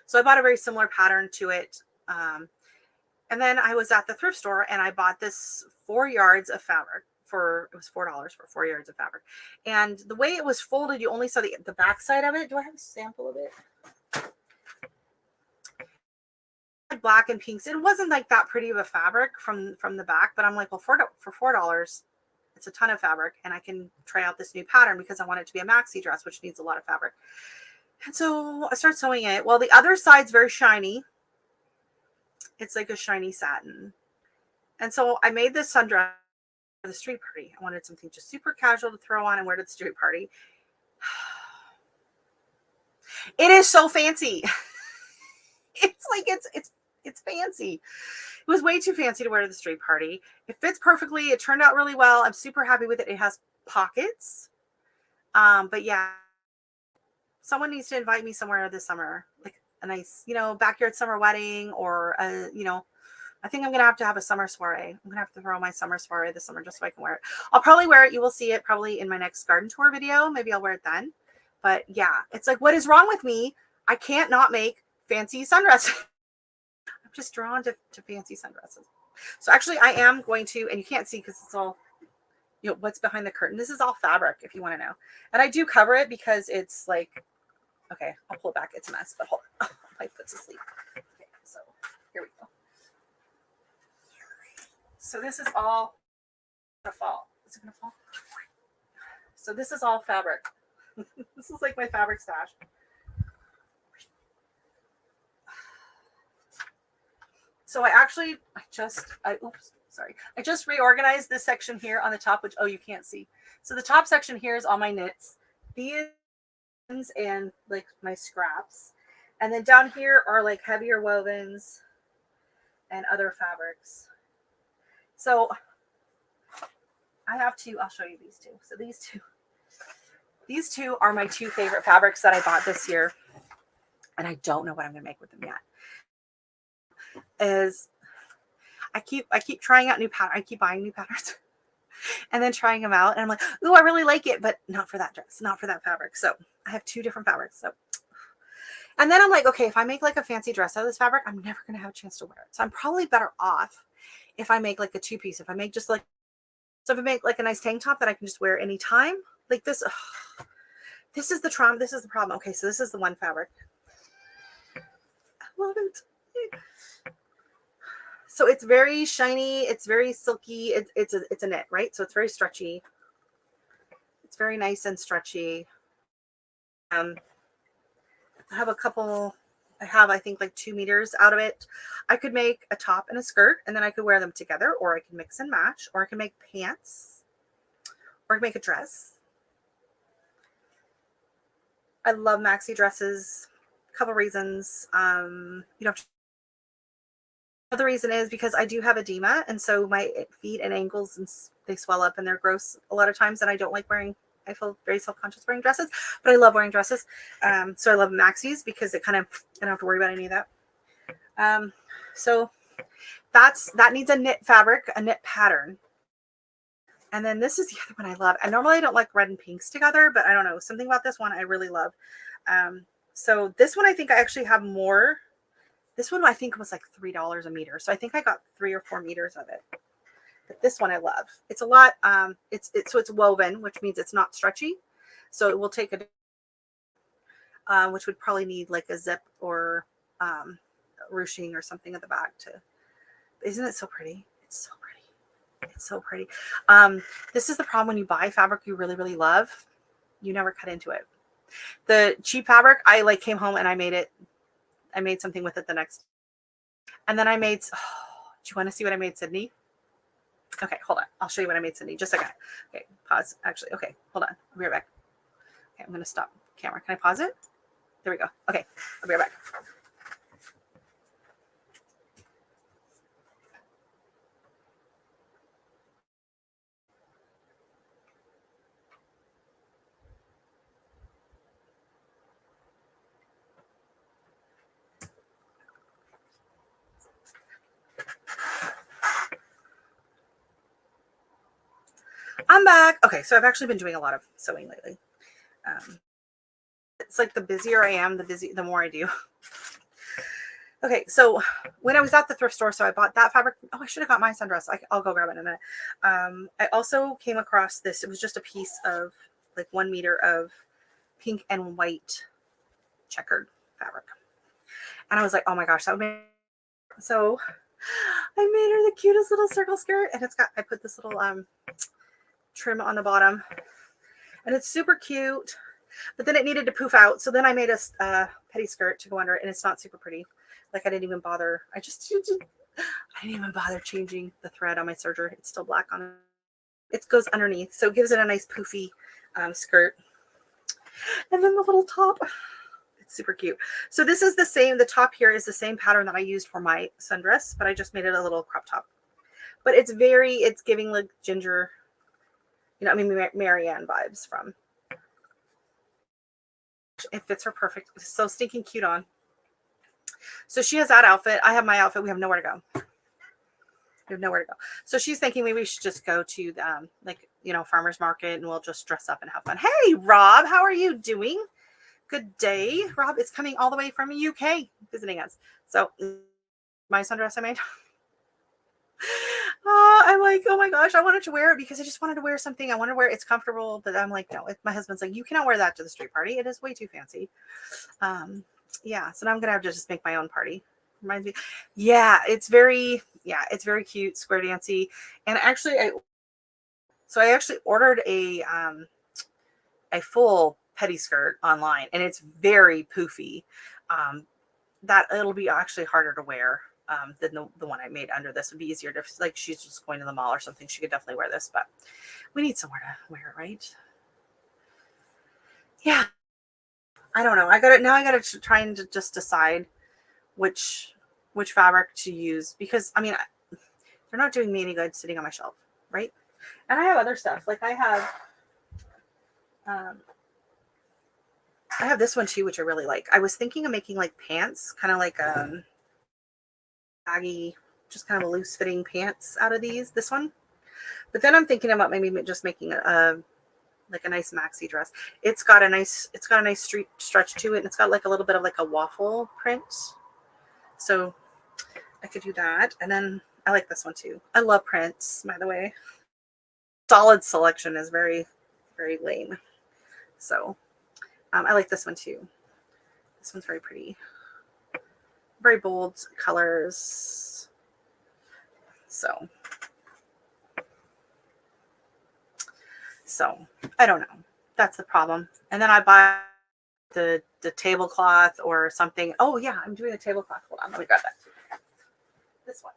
So I bought a very similar pattern to it. And then I was at the thrift store and I bought this 4 yards of fabric it was $4 for 4 yards of fabric. And the way it was folded, you only saw the back side of it. Do I have a sample of it? Black and pinks. It wasn't like that pretty of a fabric from the back, but I'm like, well, for $4, it's a ton of fabric and I can try out this new pattern because I want it to be a maxi dress, which needs a lot of fabric. And so I start sewing it. Well, the other side's very shiny. It's like a shiny satin. And so I made this sundress for the street party. I wanted something just super casual to throw on and wear to the street party. It is so fancy. It's like it's fancy. It was way too fancy to wear to the street party. It fits perfectly. It turned out really well. I'm super happy with it. It has pockets. But yeah, someone needs to invite me somewhere this summer, like a nice, backyard summer wedding, or I think I'm going to have a summer soiree. I'm going to have to throw my summer soiree this summer just so I can wear it. I'll probably wear it. You will see it probably in my next garden tour video. Maybe I'll wear it then. But yeah, it's like, what is wrong with me? I can't not make fancy sundresses. I'm just drawn to fancy sundresses. So actually I am going to, and you can't see because it's all, what's behind the curtain. This is all fabric if you want to know. And I do cover it because it's like, okay, I'll pull it back. It's a mess, but hold on. My foot's asleep. Okay, so here we go. So this is all gonna fall. Is it gonna fall? So this is all fabric. This is like my fabric stash. So I just reorganized this section here on the top, which, you can't see. So the top section here is all my knits. These and like my scraps. And then down here are like heavier wovens and other fabrics. So I'll show you these two. So these two are my two favorite fabrics that I bought this year. And I don't know what I'm going to make with them yet. I keep trying out new patterns. I keep buying new patterns and then trying them out. And I'm like, ooh, I really like it, but not for that dress, not for that fabric. So I have two different fabrics. And then I'm like, okay, if I make like a fancy dress out of this fabric, I'm never going to have a chance to wear it. So I'm probably better off if I make like a 2-piece, if I make just like, so if I make like a nice tank top that I can just wear anytime like this. This is the trauma. This is the problem. Okay. So this is the one fabric. I love it. So it's very shiny. It's very silky. It's a knit, right? So it's very stretchy. It's very nice and stretchy. I have I think like 2 meters out of it. I could make a top and a skirt and then I could wear them together, or I can mix and match, or I can make pants, or I can make a dress. I love maxi dresses. A couple reasons. Another reason is because I do have edema, and so my feet and ankles, and they swell up and they're gross a lot of times, and I don't like wearing, I feel very self-conscious wearing dresses, but I love wearing dresses. So I love maxis because I don't have to worry about any of that. So that needs a knit fabric, a knit pattern. And then this is the other one I love. And normally I don't like red and pinks together, but I don't know, something about this one I really love. So this one, I think I actually have more. This one I think was like $3 a meter. So I think I got 3 or 4 meters of it. But this one I love. It's a lot. So it's woven, which means it's not stretchy. So it will take which would probably need like a zip or ruching or something at the back to. Isn't it so pretty? It's so pretty. It's so pretty. This is the problem when you buy fabric you really, really love. You never cut into it. The cheap fabric, I came home and I made something with it the next. And then I made, oh, do you want to see what I made, Sydney? Okay, hold on. I'll show you what I made, Sydney. Just a second. Okay, pause. Actually, okay, hold on. I'll be right back. Okay, I'm going to stop camera. Can I pause it? There we go. Okay, I'll be right back. I'm back. Okay, so I've actually been doing a lot of sewing lately. It's like the busier I am, the more I do. Okay, so when I was at the thrift store, so I bought that fabric. Oh, I should have got my sundress. I'll go grab it in a minute. I also came across this. It was just a piece of like 1 meter of pink and white checkered fabric. And I was like, oh my gosh, that would be so. I made her the cutest little circle skirt, and I put this little trim on the bottom, and it's super cute. But then it needed to poof out, so then I made a petty skirt to go under, and it's not super pretty. Like I didn't even bother. I didn't even bother changing the thread on my serger. It's still black on it. It goes underneath, so it gives it a nice poofy skirt. And then the little top. It's super cute. So this is the same. The top here is the same pattern that I used for my sundress, but I just made it a little crop top. But it's giving like ginger, Marianne vibes from. It fits her perfect. It's so stinking cute on. So she has that outfit. I have my outfit. We have nowhere to go. We have nowhere to go. So she's thinking maybe we should just go to farmer's market and we'll just dress up and have fun. Hey, Rob, how are you doing? Good day. Rob is coming all the way from UK visiting us. So my sundress I made. I'm like, oh my gosh, I wanted to wear it because I just wanted to wear something. I want to wear it's comfortable, but I'm like, no. My husband's like, you cannot wear that to the street party. It is way too fancy. Yeah, so now I'm gonna have to just make my own party. Reminds me, yeah, it's very cute, square dancy. And actually, I actually ordered a full petty skirt online, and it's very poofy. That it'll be actually harder to wear than the one I made under this. Would be easier to, like, she's just going to the mall or something. She could definitely wear this, but we need somewhere to wear it, right? Yeah, I don't know. I got to try and just decide which fabric to use, because I mean they're not doing me any good sitting on my shelf, right? And I have other stuff. Like I have this one too, which I really like. I was thinking of making like pants, kind of like baggy, just kind of a loose fitting pants out of this one. But then I'm thinking about maybe just making a nice maxi dress. It's got a nice street stretch to it, and it's got like a little bit of like a waffle print. So I could do that. And then I like this one too. I love prints, by the way. Solid selection is very, very lame. So I like this one too. This one's very pretty. Very bold colors. So I don't know. That's the problem. And then I buy the tablecloth or something. Oh yeah, I'm doing a tablecloth. Hold on, let me grab that. This one.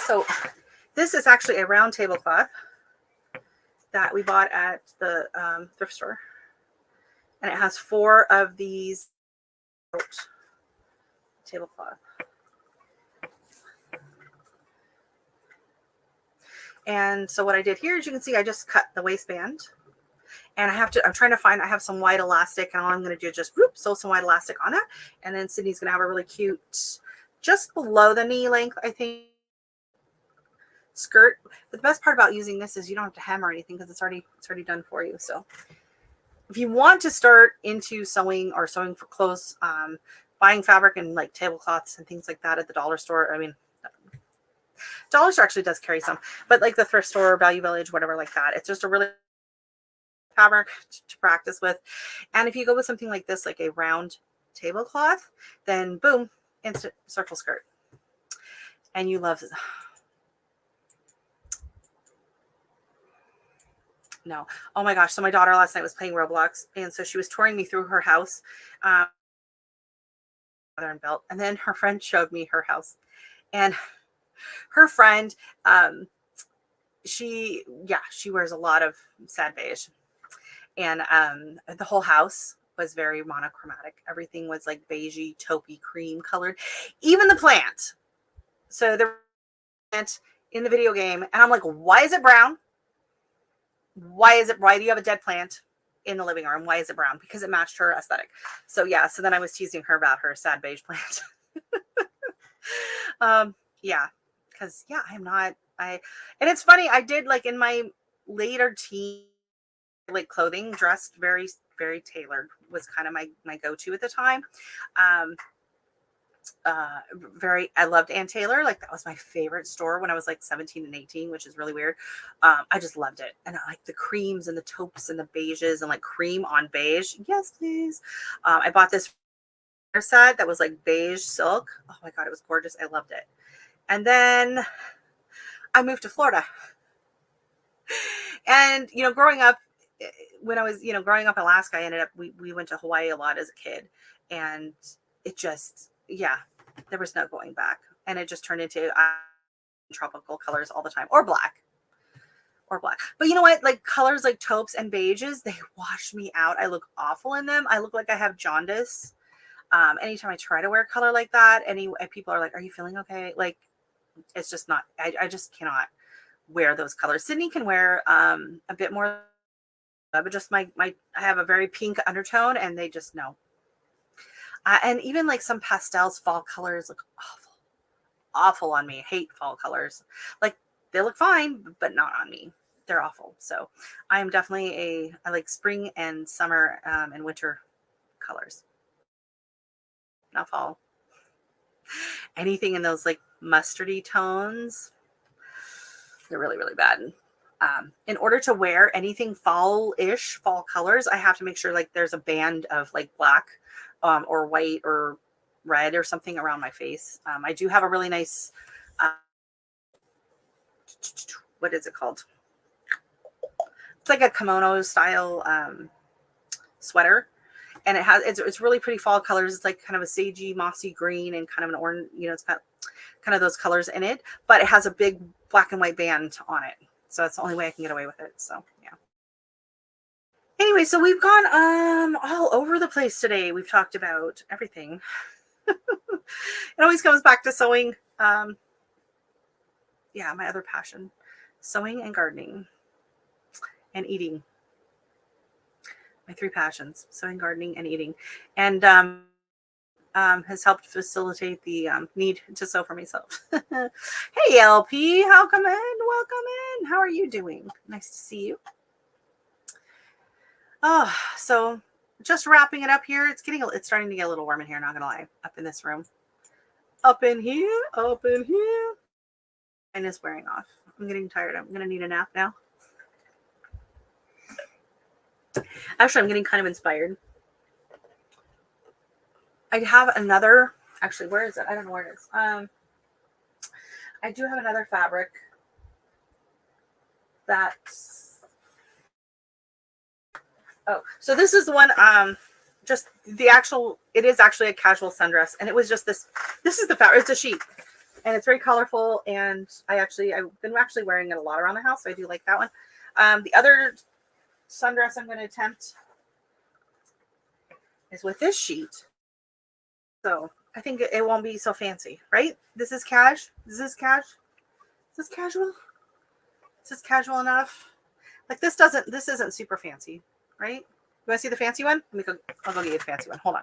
So this is actually a round tablecloth that we bought at the thrift store. And it has 4 of these tablecloth. And so what I did here, as you can see, I just cut the waistband. And I'm trying to find, I have some white elastic, and all I'm going to do is just sew some white elastic on that. And then Sydney's going to have a really cute, just below the knee length, I think, skirt. But the best part about using this is you don't have to hem or anything because it's already done for you. So if you want to start into sewing or sewing for clothes, buying fabric and like tablecloths and things like that at the dollar store, I mean, dollar store actually does carry some, but like the thrift store, Value Village, whatever like that, it's just a really fabric to practice with. And if you go with something like this, like a round tablecloth, then boom, instant circle skirt. And you love no. Oh my gosh. So my daughter last night was playing Roblox, and so she was touring me through her house. and built. And then her friend showed me her house, and her friend, she wears a lot of sad beige, and the whole house was very monochromatic. Everything was like beigey, taupey, cream colored, even the plant. So the plant in the video game, and I'm like, why is it brown? Why do you have a dead plant in the living room? Why is it brown? Because it matched her aesthetic. So yeah, so then I was teasing her about her sad beige plant. Yeah, because yeah, and it's funny, I did like in my later teen, like clothing, dressed very, very tailored was kind of my go-to at the time. Um, I loved Ann Taylor. Like that was my favorite store when I was like 17 and 18, which is really weird. I just loved it. And I like the creams and the taupes and the beiges and like cream on beige. Yes, please. I bought this set that was like beige silk. Oh my God, it was gorgeous. I loved it. And then I moved to Florida. And, growing up, when I was, growing up in Alaska, I ended up, we went to Hawaii a lot as a kid. And it just, yeah, there was no going back. And it just turned into tropical colors all the time, or black. But you know what? Like colors like taupes and beiges, they wash me out. I look awful in them. I look like I have jaundice. Anytime I try to wear a color like that, people are like, "Are you feeling okay?" Like, it's just not. I just cannot wear those colors. Sydney can wear a bit more, but just I have a very pink undertone, and they just no. And even like some pastels, fall colors look awful on me. I hate fall colors. Like they look fine, but not on me. They're awful. So I am definitely I like spring and summer and winter colors, not fall. Anything in those like mustardy tones, they're really, really bad. In order to wear anything fall-ish, fall colors, I have to make sure like there's a band of like black or white or red or something around my face. I do have a really nice, what is it called? It's like a kimono style sweater. And it's really pretty fall colors. It's like kind of a sagey, mossy green and kind of an orange, it's got kind of those colors in it, but it has a big black and white band on it. So that's the only way I can get away with it. So yeah. Anyway, so we've gone all over the place today. We've talked about everything. It always comes back to sewing. Yeah, my other passion. Sewing and gardening and eating. My three passions: sewing, gardening, and eating. And has helped facilitate the need to sew for myself. Hey, LP, welcome in. How are you doing? Nice to see you. Oh, so just wrapping it up here. It's starting to get a little warm in here, not gonna lie, up in this room. Up in here. And it's wearing off. I'm getting tired. I'm gonna need a nap now. Actually, I'm getting kind of inspired. I have another, actually, where is it? I don't know where it is. I do have another fabric that's, so this is the one, just the actual, it is actually a casual sundress, and it was just this is the fabric, it's a sheet, and it's very colorful, and I've been actually wearing it a lot around the house, so I do like that one. The other sundress I'm going to attempt is with this sheet. So I think it won't be so fancy, right? This is cash. Is this cash? Is this casual? Is this casual enough? Like this isn't super fancy, right? You want to see the fancy one? I'll go get you the fancy one. Hold on.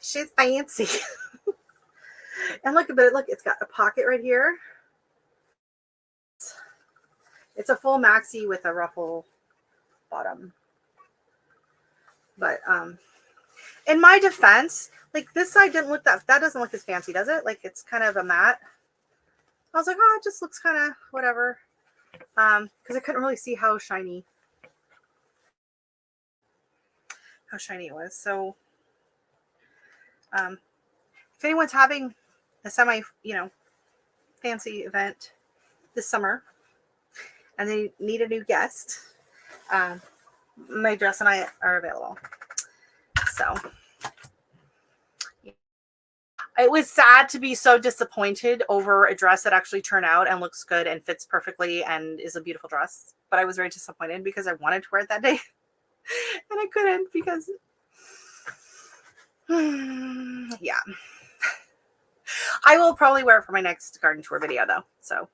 She's fancy. And look, it's got a pocket right here. It's a full maxi with a ruffle bottom. But in my defense, like this side didn't look that doesn't look as fancy, does it? Like it's kind of a matte. I was like, oh, it just looks kind of whatever. Because I couldn't really see how shiny it was. So if anyone's having a semi, fancy event this summer and they need a new guest, my dress and I are available. So it was sad to be so disappointed over a dress that actually turned out and looks good and fits perfectly and is a beautiful dress. But I was very disappointed because I wanted to wear it that day and I couldn't because, yeah. I will probably wear it for my next garden tour video though. So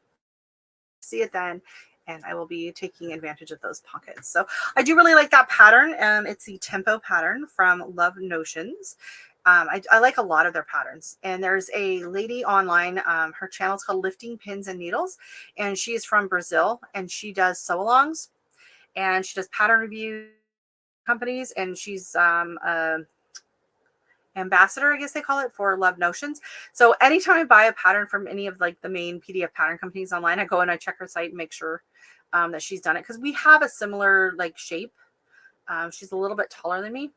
see it then. And I will be taking advantage of those pockets. So I do really like that pattern. It's the Tempo pattern from Love Notions. I like a lot of their patterns. And there's a lady online. Her channel is called Lifting Pins and Needles. And she is from Brazil. And she does sew-alongs. And she does pattern review companies. And she's ambassador, I guess they call it, for Love Notions. So anytime I buy a pattern from any of like the main PDF pattern companies online, I go and I check her site and make sure that she's done it, because we have a similar like shape. She's a little bit taller than me,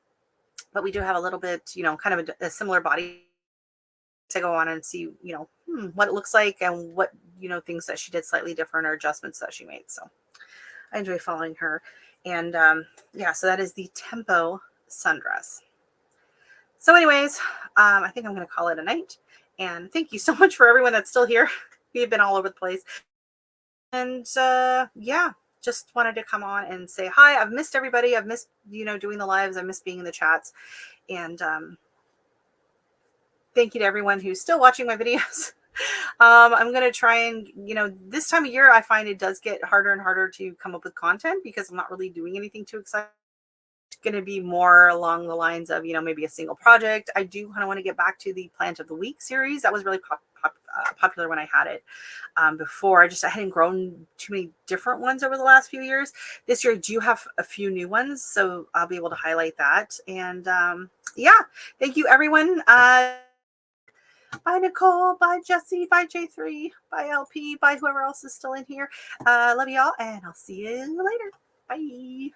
but we do have a little bit, kind of a similar body, to go on and see, what it looks like and what, things that she did slightly different or adjustments that she made. So I enjoy following her. And yeah, so that is the Tempo sundress. So anyways, I think I'm going to call it a night. And thank you so much for everyone that's still here. We've been all over the place. And yeah, just wanted to come on and say hi. I've missed everybody. I've missed, doing the lives. I missed being in the chats. And thank you to everyone who's still watching my videos. I'm going to try and, this time of year, I find it does get harder and harder to come up with content because I'm not really doing anything too exciting. Going to be more along the lines of, maybe a single project. I do kind of want to get back to the Plant of the Week series. That was really popular when I had it before. I hadn't grown too many different ones over the last few years. This year I do have a few new ones, so I'll be able to highlight that. And yeah, thank you everyone. Bye Nicole, bye Jesse, bye J3, bye LP, bye whoever else is still in here. Love y'all, and I'll see you later. Bye.